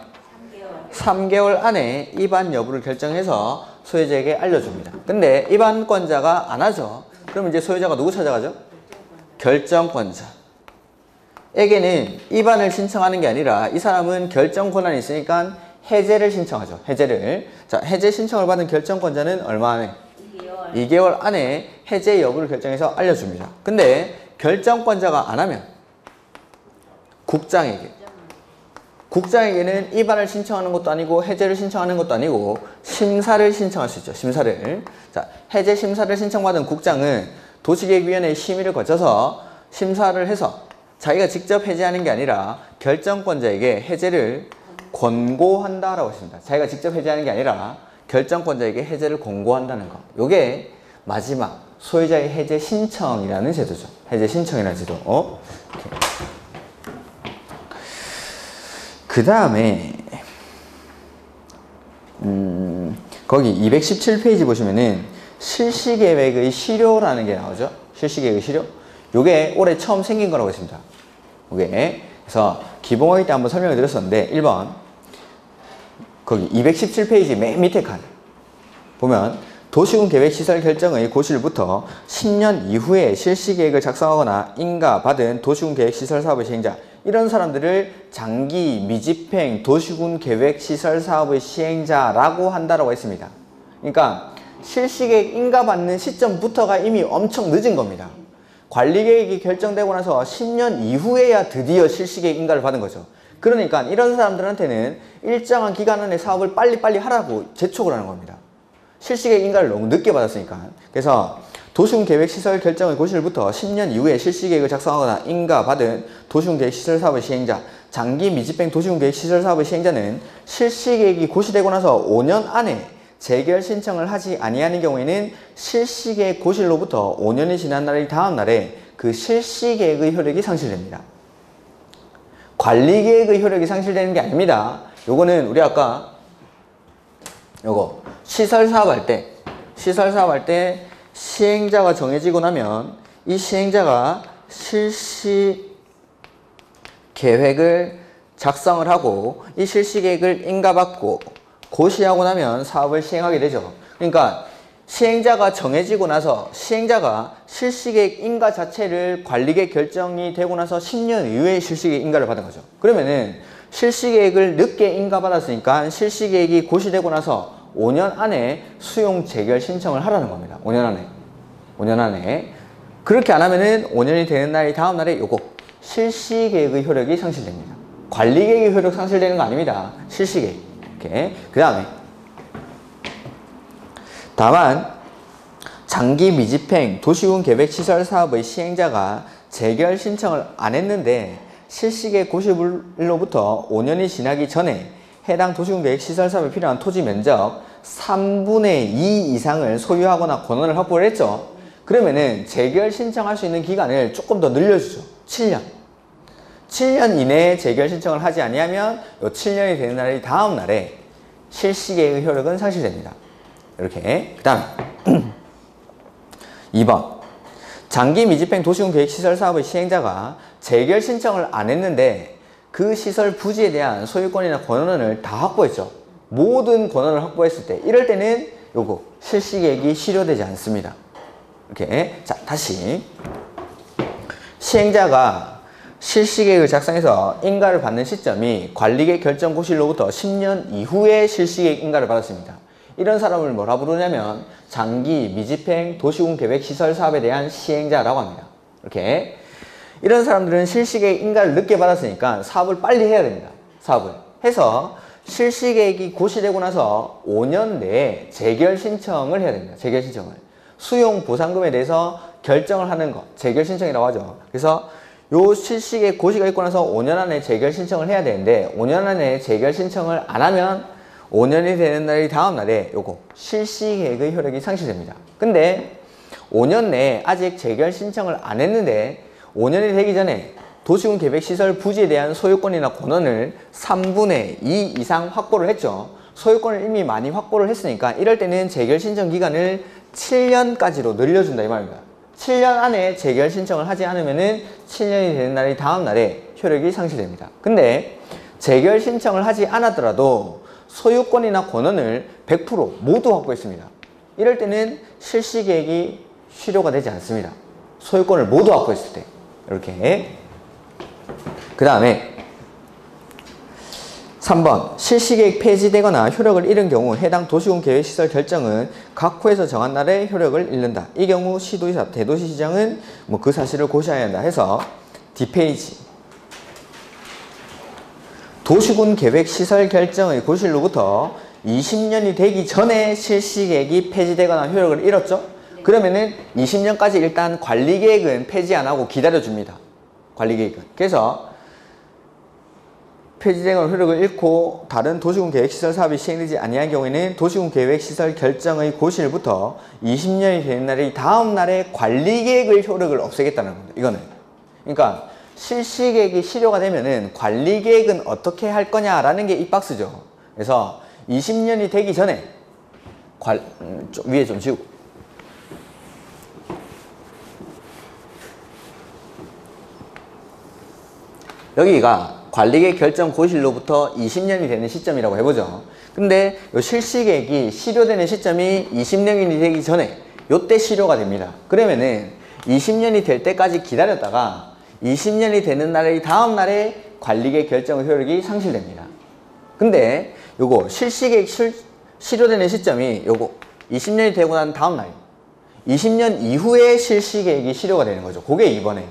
3개월 안에 입안 여부를 결정해서 소유자에게 알려줍니다. 근데 입안권자가 안 하죠. 그럼 이제 소유자가 누구 찾아가죠? 결정권자. 에게는 입안을 신청하는 게 아니라 이 사람은 결정 권한이 있으니까 해제를 신청하죠. 해제를. 자, 해제 신청을 받은 결정권자는 얼마 안에? 2개월 안에 해제 여부를 결정해서 알려줍니다. 근데 결정권자가 안 하면 국장에게는 입안을 신청하는 것도 아니고 해제를 신청하는 것도 아니고 심사를 신청할 수 있죠. 심사를. 자, 해제 심사를 신청받은 국장은 도시계획위원회의 심의를 거쳐서 심사를 해서 자기가 직접 해제하는 게 아니라 결정권자에게 해제를 권고한다라고 했습니다. 자기가 직접 해제하는 게 아니라 결정권자에게 해제를 권고한다는 거. 요게 마지막 소유자의 해제 신청이라는 제도죠. 해제 신청이라는 제도. 그 다음에 거기 217페이지 보시면은 실시계획의 실효라는 게 나오죠. 실시계획의 실효. 요게 올해 처음 생긴 거라고 했습니다. 요게. 그래서 기본호의 때 한번 설명을 드렸었는데 1번 거기 217페이지 맨 밑에 칸 보면 도시군 계획시설 결정의 고시일부터 10년 이후에 실시계획을 작성하거나 인가받은 도시군 계획시설 사업의 시행자, 이런 사람들을 장기 미집행 도시군 계획시설 사업의 시행자라고 한다라고 했습니다. 그러니까 실시계획 인가받는 시점부터가 이미 엄청 늦은 겁니다. 관리계획이 결정되고 나서 10년 이후에야 드디어 실시계획 인가를 받은 거죠. 그러니까 이런 사람들한테는 일정한 기간 안에 사업을 빨리빨리 하라고 재촉을 하는 겁니다. 실시계획 인가를 너무 늦게 받았으니까. 그래서 도시군 계획시설 결정의 고시일부터 10년 이후에 실시계획을 작성하거나 인가받은 도시군 계획시설 사업의 시행자, 장기 미집행 도시군 계획시설 사업의 시행자는 실시계획이 고시되고 나서 5년 안에 재결 신청을 하지 아니하는 경우에는 실시계획 고시로부터 5년이 지난 날의 다음 날에 그 실시계획의 효력이 상실됩니다. 관리계획의 효력이 상실되는 게 아닙니다. 요거는 우리 아까 요거 시설사업할 때 시행자가 정해지고 나면 이 시행자가 실시계획을 작성을 하고 이 실시계획을 인가받고 고시하고 나면 사업을 시행하게 되죠. 그러니까 시행자가 정해지고 나서 시행자가 실시계획 인가 자체를 관리계획 결정이 되고 나서 10년 이후에 실시계획 인가를 받은 거죠. 그러면은 실시계획을 늦게 인가받았으니까 실시계획이 고시되고 나서 5년 안에 수용 재결 신청을 하라는 겁니다. 5년 안에. 그렇게 안 하면은 5년이 되는 날이 다음 날에 요거 실시계획의 효력이 상실됩니다. 관리계획의 효력 상실되는 거 아닙니다. 실시계획. 이렇게. 그 다음에 다만 장기 미집행 도시군 계획시설 사업의 시행자가 재결 신청을 안 했는데 실시계획 고시일로부터 5년이 지나기 전에 해당 도시군계획 시설사업에 필요한 토지 면적 3분의 2 이상을 소유하거나 권한을 확보를 했죠. 그러면은 재결 신청할 수 있는 기간을 조금 더 늘려주죠. 7년. 7년 이내에 재결 신청을 하지 아니하면 요 7년이 되는 날이 다음 날에 실시계획의 효력은 상실됩니다. 이렇게. 그 다음 2번 장기 미집행 도시군계획시설 사업의 시행자가 재결 신청을 안 했는데 그 시설 부지에 대한 소유권이나 권한을 다 확보했죠. 모든 권한을 확보했을 때 이럴 때는 요거 실시계획이 실효되지 않습니다. 이렇게. 자, 다시 시행자가 실시계획을 작성해서 인가를 받는 시점이 관리계획 결정 고시일로부터 10년 이후에 실시계획 인가를 받았습니다. 이런 사람을 뭐라 부르냐면 장기 미집행 도시군계획 시설 사업에 대한 시행자라고 합니다. 이렇게. 이런 사람들은 실시계획 인가를 늦게 받았으니까 사업을 빨리 해야 됩니다. 사업을 해서 실시계획이 고시되고 나서 5년 내에 재결 신청을 해야 됩니다. 재결 신청을. 수용 보상금에 대해서 결정을 하는 것, 재결 신청이라고 하죠. 그래서 요 실시계획 고시가 있고 나서 5년 안에 재결 신청을 해야 되는데 5년 안에 재결 신청을 안 하면 5년이 되는 날이 다음 날에 요거 실시계획의 효력이 상실됩니다. 근데 5년 내에 아직 재결 신청을 안 했는데 5년이 되기 전에 도시군계획시설 부지에 대한 소유권이나 권한을 3분의 2 이상 확보를 했죠. 소유권을 이미 많이 확보를 했으니까 이럴 때는 재결 신청 기간을 7년까지로 늘려준다 이 말입니다. 7년 안에 재결 신청을 하지 않으면은 7년이 되는 날이 다음 날에 효력이 상실됩니다. 근데 재결 신청을 하지 않았더라도 소유권이나 권한을 100% 모두 확보했습니다. 이럴 때는 실시계획이 실효가 되지 않습니다. 소유권을 모두 확보했을 때. 이렇게. 그 다음에 3번 실시계획 폐지되거나 효력을 잃은 경우 해당 도시군계획시설 결정은 각 호에서 정한 날에 효력을 잃는다. 이 경우 시도지사, 대도시시장은 뭐 그 사실을 고시해야 한다 해서 뒷페이지 도시군계획시설 결정의 고시일로부터 20년이 되기 전에 실시계획이 폐지되거나 효력을 잃었죠. 그러면은 20년까지 일단 관리계획은 폐지 안 하고 기다려줍니다. 관리계획은. 그래서 폐지되거나 효력을 잃고 다른 도시군계획시설 사업이 시행되지 아니한 경우에는 도시군계획시설 결정의 고시일부터 20년이 되는 날이 다음 날에 관리계획의 효력을 없애겠다는 겁니다. 이거는. 그러니까 실시계획이 실효가 되면은 관리계획은 어떻게 할 거냐라는 게 이 박스죠. 그래서 20년이 되기 전에 위에 좀 지우고 여기가 관리계획 결정 고시일로부터 20년이 되는 시점이라고 해보죠. 근데 이 실시계획이 실효되는 시점이 20년이 되기 전에 요때 실효가 됩니다. 그러면은 20년이 될 때까지 기다렸다가 20년이 되는 날의 다음 날에 관리계획 결정 효력이 상실됩니다. 근데 요거 실시계획 실효되는 시점이 요거 20년이 되고 난 다음 날 20년 이후에 실시계획이 실효가 되는 거죠. 그게 이번에.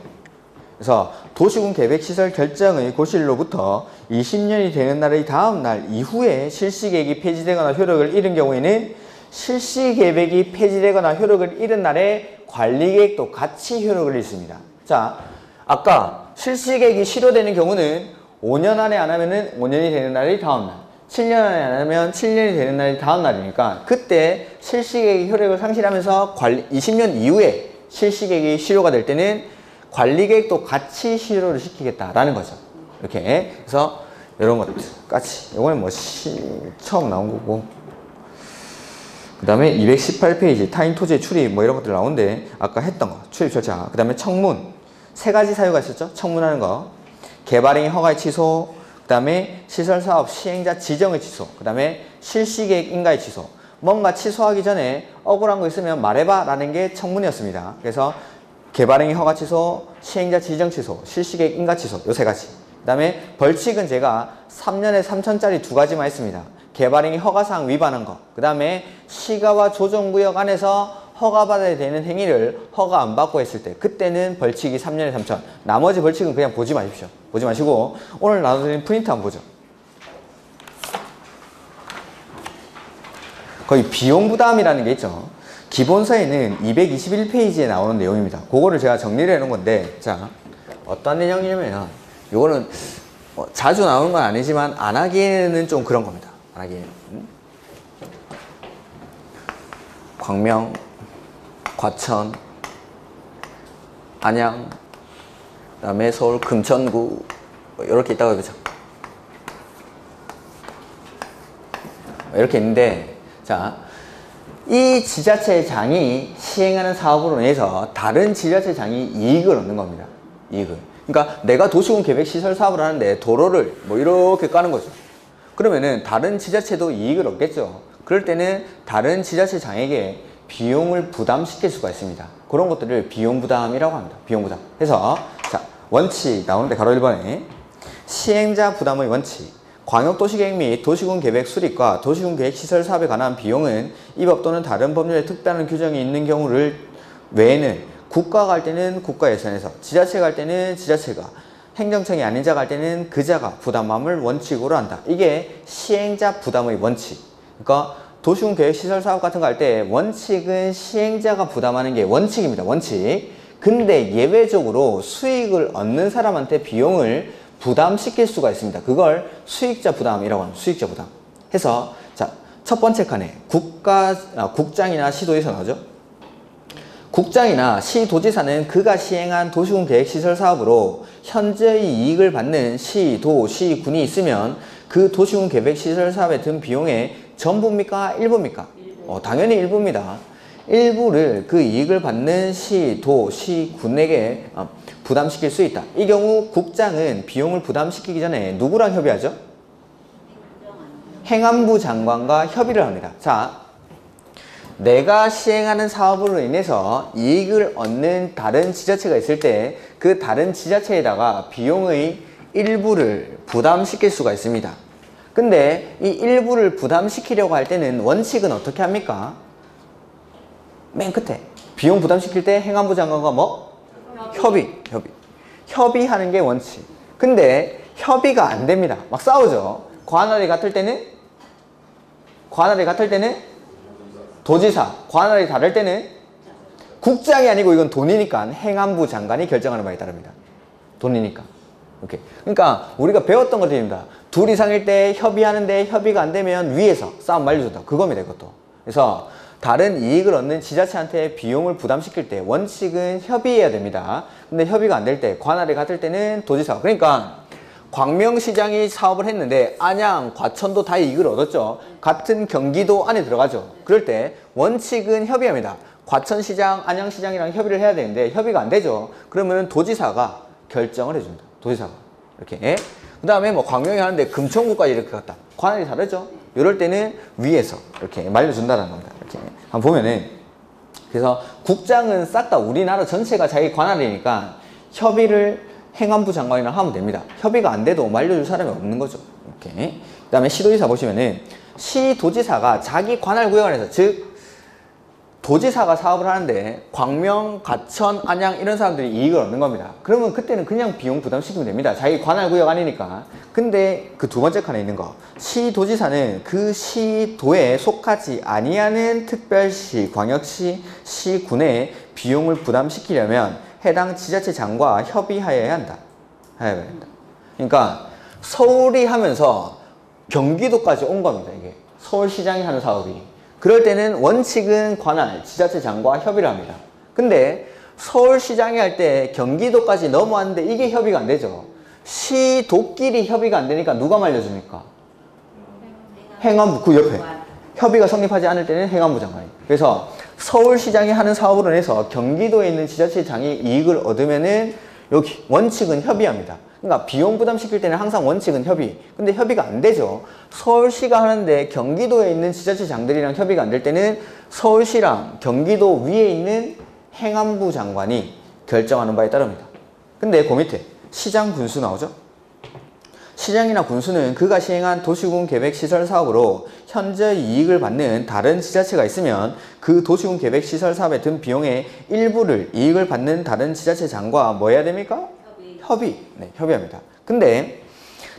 그래서 도시군계획시설 결정의 고시일로부터 20년이 되는 날의 다음 날 이후에 실시계획이 폐지되거나 효력을 잃은 경우에는 실시계획이 폐지되거나 효력을 잃은 날에 관리계획도 같이 효력을 잃습니다. 자, 아까 실시계획이 실효되는 경우는 5년 안에 안 하면은 5년이 되는 날이 다음 날, 7년 안에 안 하면 7년이 되는 날이 다음 날이니까 그때 실시계획이 효력을 상실하면서 20년 이후에 실시계획이 실효가 될 때는 관리계획도 같이 실효를 시키겠다라는 거죠. 이렇게. 그래서 이런 것들 같이. 이거는 뭐 처음 나온 거고. 그 다음에 218페이지 타인 토지의 출입 뭐 이런 것들 나오는데 아까 했던 거. 출입 절차. 그 다음에 청문. 3가지 사유가 있었죠. 청문하는 거. 개발행위 허가의 취소. 그 다음에 시설사업 시행자 지정의 취소. 그 다음에 실시계획 인가의 취소. 뭔가 취소하기 전에 억울한 거 있으면 말해봐 라는 게 청문이었습니다. 그래서 개발행위 허가 취소, 시행자 지정 취소, 실시계획 인가 취소 요 3가지. 그 다음에 벌칙은 제가 3년에 3천짜리 2가지만 했습니다. 개발행위 허가사항 위반한 거. 그 다음에 시가와 조정구역 안에서 허가받아야 되는 행위를 허가 안 받고 했을 때 그때는 벌칙이 3년에 3천. 나머지 벌칙은 그냥 보지 마십시오. 보지 마시고 오늘 나눠드린 프린트 한번 보죠. 거의 비용부담이라는 게 있죠. 기본서에는 221페이지에 나오는 내용입니다. 그거를 제가 정리를 해놓은 건데, 자, 어떤 내용이냐면, 요거는 자주 나오는 건 아니지만 안 하기에는 좀 그런 겁니다. 안 하기에는. 광명, 과천, 안양, 그 다음에 서울 금천구 이렇게 있다고 그죠? 이렇게 있는데, 자, 이 지자체장이 시행하는 사업으로 인해서 다른 지자체장이 이익을 얻는 겁니다. 이익을. 그러니까 내가 도시군 계획 시설 사업을 하는데 도로를 뭐 이렇게 까는 거죠. 그러면은 다른 지자체도 이익을 얻겠죠. 그럴 때는 다른 지자체장에게 비용을 부담시킬 수가 있습니다. 그런 것들을 비용 부담이라고 합니다. 비용 부담. 그래서 자, 원칙 나오는데 가로 1번에 시행자 부담의 원칙. 광역도시계획 및 도시군 계획 수립과 도시군 계획 시설 사업에 관한 비용은 이 법 또는 다른 법률에 특별한 규정이 있는 경우를 외에는 국가가 할 때는 국가 예산에서, 지자체가 할 때는 지자체가, 행정청이 아닌 자가 할 때는 그 자가 부담함을 원칙으로 한다. 이게 시행자 부담의 원칙. 그러니까 도시군 계획 시설 사업 같은 거 할 때 원칙은 시행자가 부담하는 게 원칙입니다. 원칙. 근데 예외적으로 수익을 얻는 사람한테 비용을 부담시킬 수가 있습니다. 그걸 수익자 부담이라고 합니다. 수익자 부담. 해서 자, 첫 번째 칸에 국장이나 시도지사 나오죠? 국장이나 시도지사는 그가 시행한 도시군 계획 시설 사업으로 현재의 이익을 받는 시, 도, 시, 군이 있으면 그 도시군 계획 시설 사업에 든 비용의 전부입니까? 일부입니까? 당연히 일부입니다. 일부를 그 이익을 받는 시, 도, 시, 군에게 부담시킬 수 있다. 이 경우 국장은 비용을 부담시키기 전에 누구랑 협의하죠? 행안부 장관과 협의를 합니다. 자, 내가 시행하는 사업으로 인해서 이익을 얻는 다른 지자체가 있을 때 그 다른 지자체에다가 비용의 일부를 부담시킬 수가 있습니다. 근데 이 일부를 부담시키려고 할 때는 원칙은 어떻게 합니까? 맨 끝에 비용 부담시킬 때 행안부 장관과 뭐? 협의하는 게 원칙. 근데 협의가 안 됩니다. 막 싸우죠. 관할이 같을 때는 도지사, 관할이 다를 때는 국장이 아니고 이건 돈이니까 행안부 장관이 결정하는 바에 따릅니다. 돈이니까. 오케이. 그러니까 우리가 배웠던 것들입니다. 둘 이상일 때 협의하는데 협의가 안 되면 위에서 싸움 말려준다. 그겁니다, 이것도. 그래서 다른 이익을 얻는 지자체한테 비용을 부담시킬 때 원칙은 협의해야 됩니다. 근데 협의가 안 될 때, 관할이 같을 때는 도지사가. 그러니까 광명시장이 사업을 했는데 안양, 과천도 다 이익을 얻었죠. 같은 경기도 안에 들어가죠. 그럴 때 원칙은 협의합니다. 과천시장, 안양시장이랑 협의를 해야 되는데 협의가 안 되죠. 그러면 도지사가 결정을 해준다. 도지사가. 이렇게. 그 다음에 뭐 광명이 하는데 금천구까지 이렇게 갔다. 관할이 다르죠. 이럴 때는 위에서 이렇게 말려준다는 겁니다. 이렇게 한번 보면은, 그래서 국장은 싹 다 우리나라 전체가 자기 관할이니까 협의를 행안부 장관이랑 하면 됩니다. 협의가 안 돼도 말려줄 사람이 없는 거죠. 이렇게. 그 다음에 시도지사 보시면은 시도지사가 자기 관할 구역 안에서, 즉 도지사가 사업을 하는데 광명, 과천, 안양 이런 사람들이 이익을 얻는 겁니다. 그러면 그때는 그냥 비용 부담시키면 됩니다. 자기 관할 구역 아니니까. 근데 그 두 번째 칸에 있는 거, 시도지사는 그 시도에 속하지 아니하는 특별시, 광역시, 시군에 비용을 부담시키려면 해당 지자체장과 협의하여야 한다. 그러니까 서울이 하면서 경기도까지 온 겁니다. 이게 서울시장이 하는 사업이. 그럴 때는 원칙은 관할, 지자체장과 협의를 합니다. 근데 서울시장이 할 때 경기도까지 넘어왔는데 이게 협의가 안 되죠. 시도끼리 협의가 안 되니까 누가 말려줍니까? 행안부, 그 옆에. 협의가 성립하지 않을 때는 행안부 장관이. 그래서 서울시장이 하는 사업으로 인해서 경기도에 있는 지자체장이 이익을 얻으면은 여기 원칙은 협의합니다. 그러니까 비용 부담시킬 때는 항상 원칙은 협의. 근데 협의가 안 되죠. 서울시가 하는데 경기도에 있는 지자체장들이랑 협의가 안 될 때는 서울시랑 경기도 위에 있는 행안부 장관이 결정하는 바에 따릅니다. 근데 그 밑에 시장 군수 나오죠? 시장이나 군수는 그가 시행한 도시군 계획 시설 사업으로 현재 이익을 받는 다른 지자체가 있으면 그 도시군 계획 시설 사업에 든 비용의 일부를 이익을 받는 다른 지자체장과 뭐 해야 됩니까? 협의. 네, 협의합니다. 근데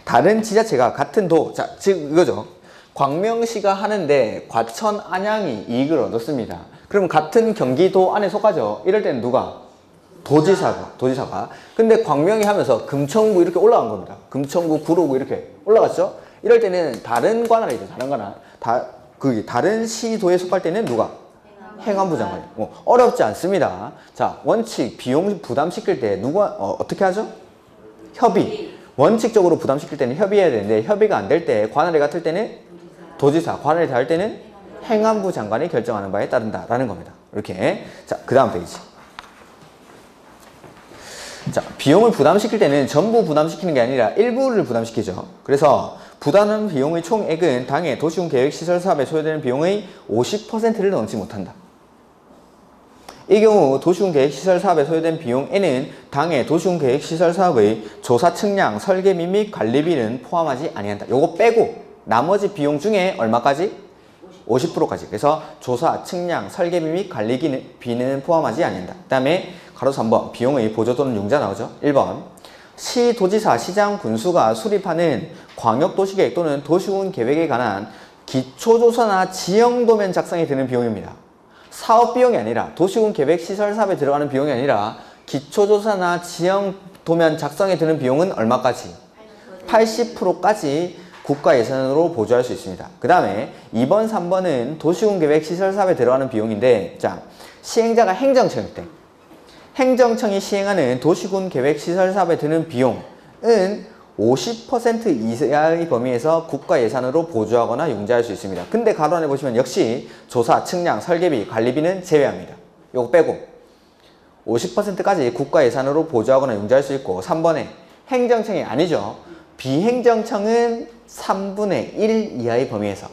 다른 지자체가 같은 도, 자, 즉 이거죠. 광명시가 하는데 과천, 안양이 이익을 얻었습니다. 그럼 같은 경기도 안에 속하죠. 이럴 때는 누가? 도지사가. 근데 광명이 하면서 금천구 이렇게 올라간 겁니다. 금천구, 구로구 이렇게 올라갔죠? 이럴 때는 다른 관할이죠. 다른 관할. 다른 시도에 속할 때는 누가? 행안부 장관이. 어렵지 않습니다. 자, 원칙, 비용 부담시킬 때 어떻게 하죠? 협의. 원칙적으로 부담시킬 때는 협의해야 되는데 협의가 안 될 때 관할이 같을 때는 도지사, 관할이 다를 때는 행안부 장관이 결정하는 바에 따른다라는 겁니다. 이렇게. 자, 그 다음 페이지. 자, 비용을 부담시킬 때는 전부 부담시키는 게 아니라 일부를 부담시키죠. 그래서 부담하는 비용의 총액은 당해 도시군 계획시설 사업에 소요되는 비용의 50%를 넘지 못한다. 이 경우 도시군 계획시설 사업에 소요된 비용에는 당해 도시군 계획시설 사업의 조사 측량, 설계비 및 관리비는 포함하지 아니한다. 요거 빼고 나머지 비용 중에 얼마까지? 50%까지. 그래서 조사, 측량, 설계비 및 관리비는 포함하지 아니한다. 그 다음에 가로수 3번 비용의 보조 또는 융자 나오죠. 1번 시, 도지사, 시장, 군수가 수립하는 광역도시계획 또는 도시군 계획에 관한 기초조사나 지형도면 작성에 드는 비용입니다. 사업비용이 아니라 도시군 계획시설 사업에 들어가는 비용이 아니라 기초조사나 지형도면 작성에 드는 비용은 얼마까지? 80%까지 국가 예산으로 보조할 수 있습니다. 그 다음에 2번, 3번은 도시군 계획시설 사업에 들어가는 비용인데, 자, 시행자가 행정청일 때 행정청이 시행하는 도시군 계획시설 사업에 드는 비용은 50% 이하의 범위에서 국가 예산으로 보조하거나 융자할 수 있습니다. 근데 가로 안에 보시면 역시 조사, 측량, 설계비, 관리비는 제외합니다. 요거 빼고 50%까지 국가 예산으로 보조하거나 융자할 수 있고 3번에 행정청이 아니죠. 비행정청은 3분의 1 이하의 범위에서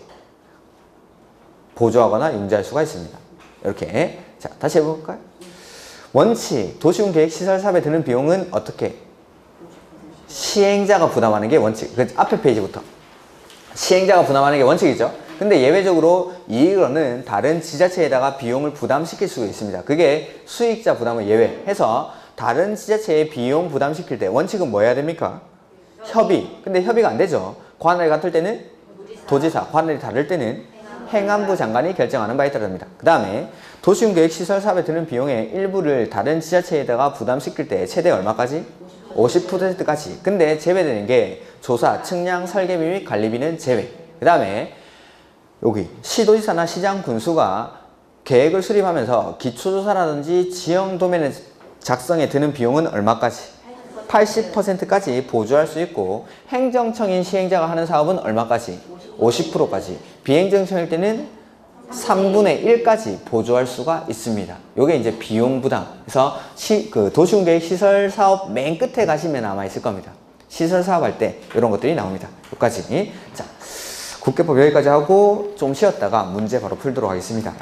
보조하거나 융자할 수가 있습니다. 이렇게. 자, 다시 해볼까요? 원칙, 도시군 계획시설 사업에 드는 비용은 어떻게? 시행자가 부담하는 게 원칙. 그 앞에 페이지부터. 시행자가 부담하는 게 원칙이죠. 근데 예외적으로 이익으로는 다른 지자체에다가 비용을 부담시킬 수가 있습니다. 그게 수익자 부담을 예외해서 다른 지자체에 비용 부담시킬 때 원칙은 뭐 해야 됩니까? 협의. 근데 협의가 안 되죠. 관할이 같을 때는 도지사, 관할이 다를 때는 행안부 장관이 결정하는 바에 따릅니다. 그 다음에 도시군 계획시설 사업에 드는 비용의 일부를 다른 지자체에다가 부담시킬 때 최대 얼마까지? 50%까지. 근데 제외되는 게 조사, 측량, 설계비 및 관리비는 제외. 그 다음에 여기 시도지사나 시장, 군수가 계획을 수립하면서 기초조사라든지 지형도면의 작성에 드는 비용은 얼마까지? 80%까지 보조할 수 있고 행정청인 시행자가 하는 사업은 얼마까지? 50%까지. 비행정청일 때는 3분의 1까지 보조할 수가 있습니다. 요게 이제 비용 부담. 그래서 도시군 계획 시설 사업 맨 끝에 가시면 아마 있을 겁니다. 시설 사업 할 때 이런 것들이 나옵니다. 여기까지. 자, 국계법 여기까지 하고 좀 쉬었다가 문제 바로 풀도록 하겠습니다.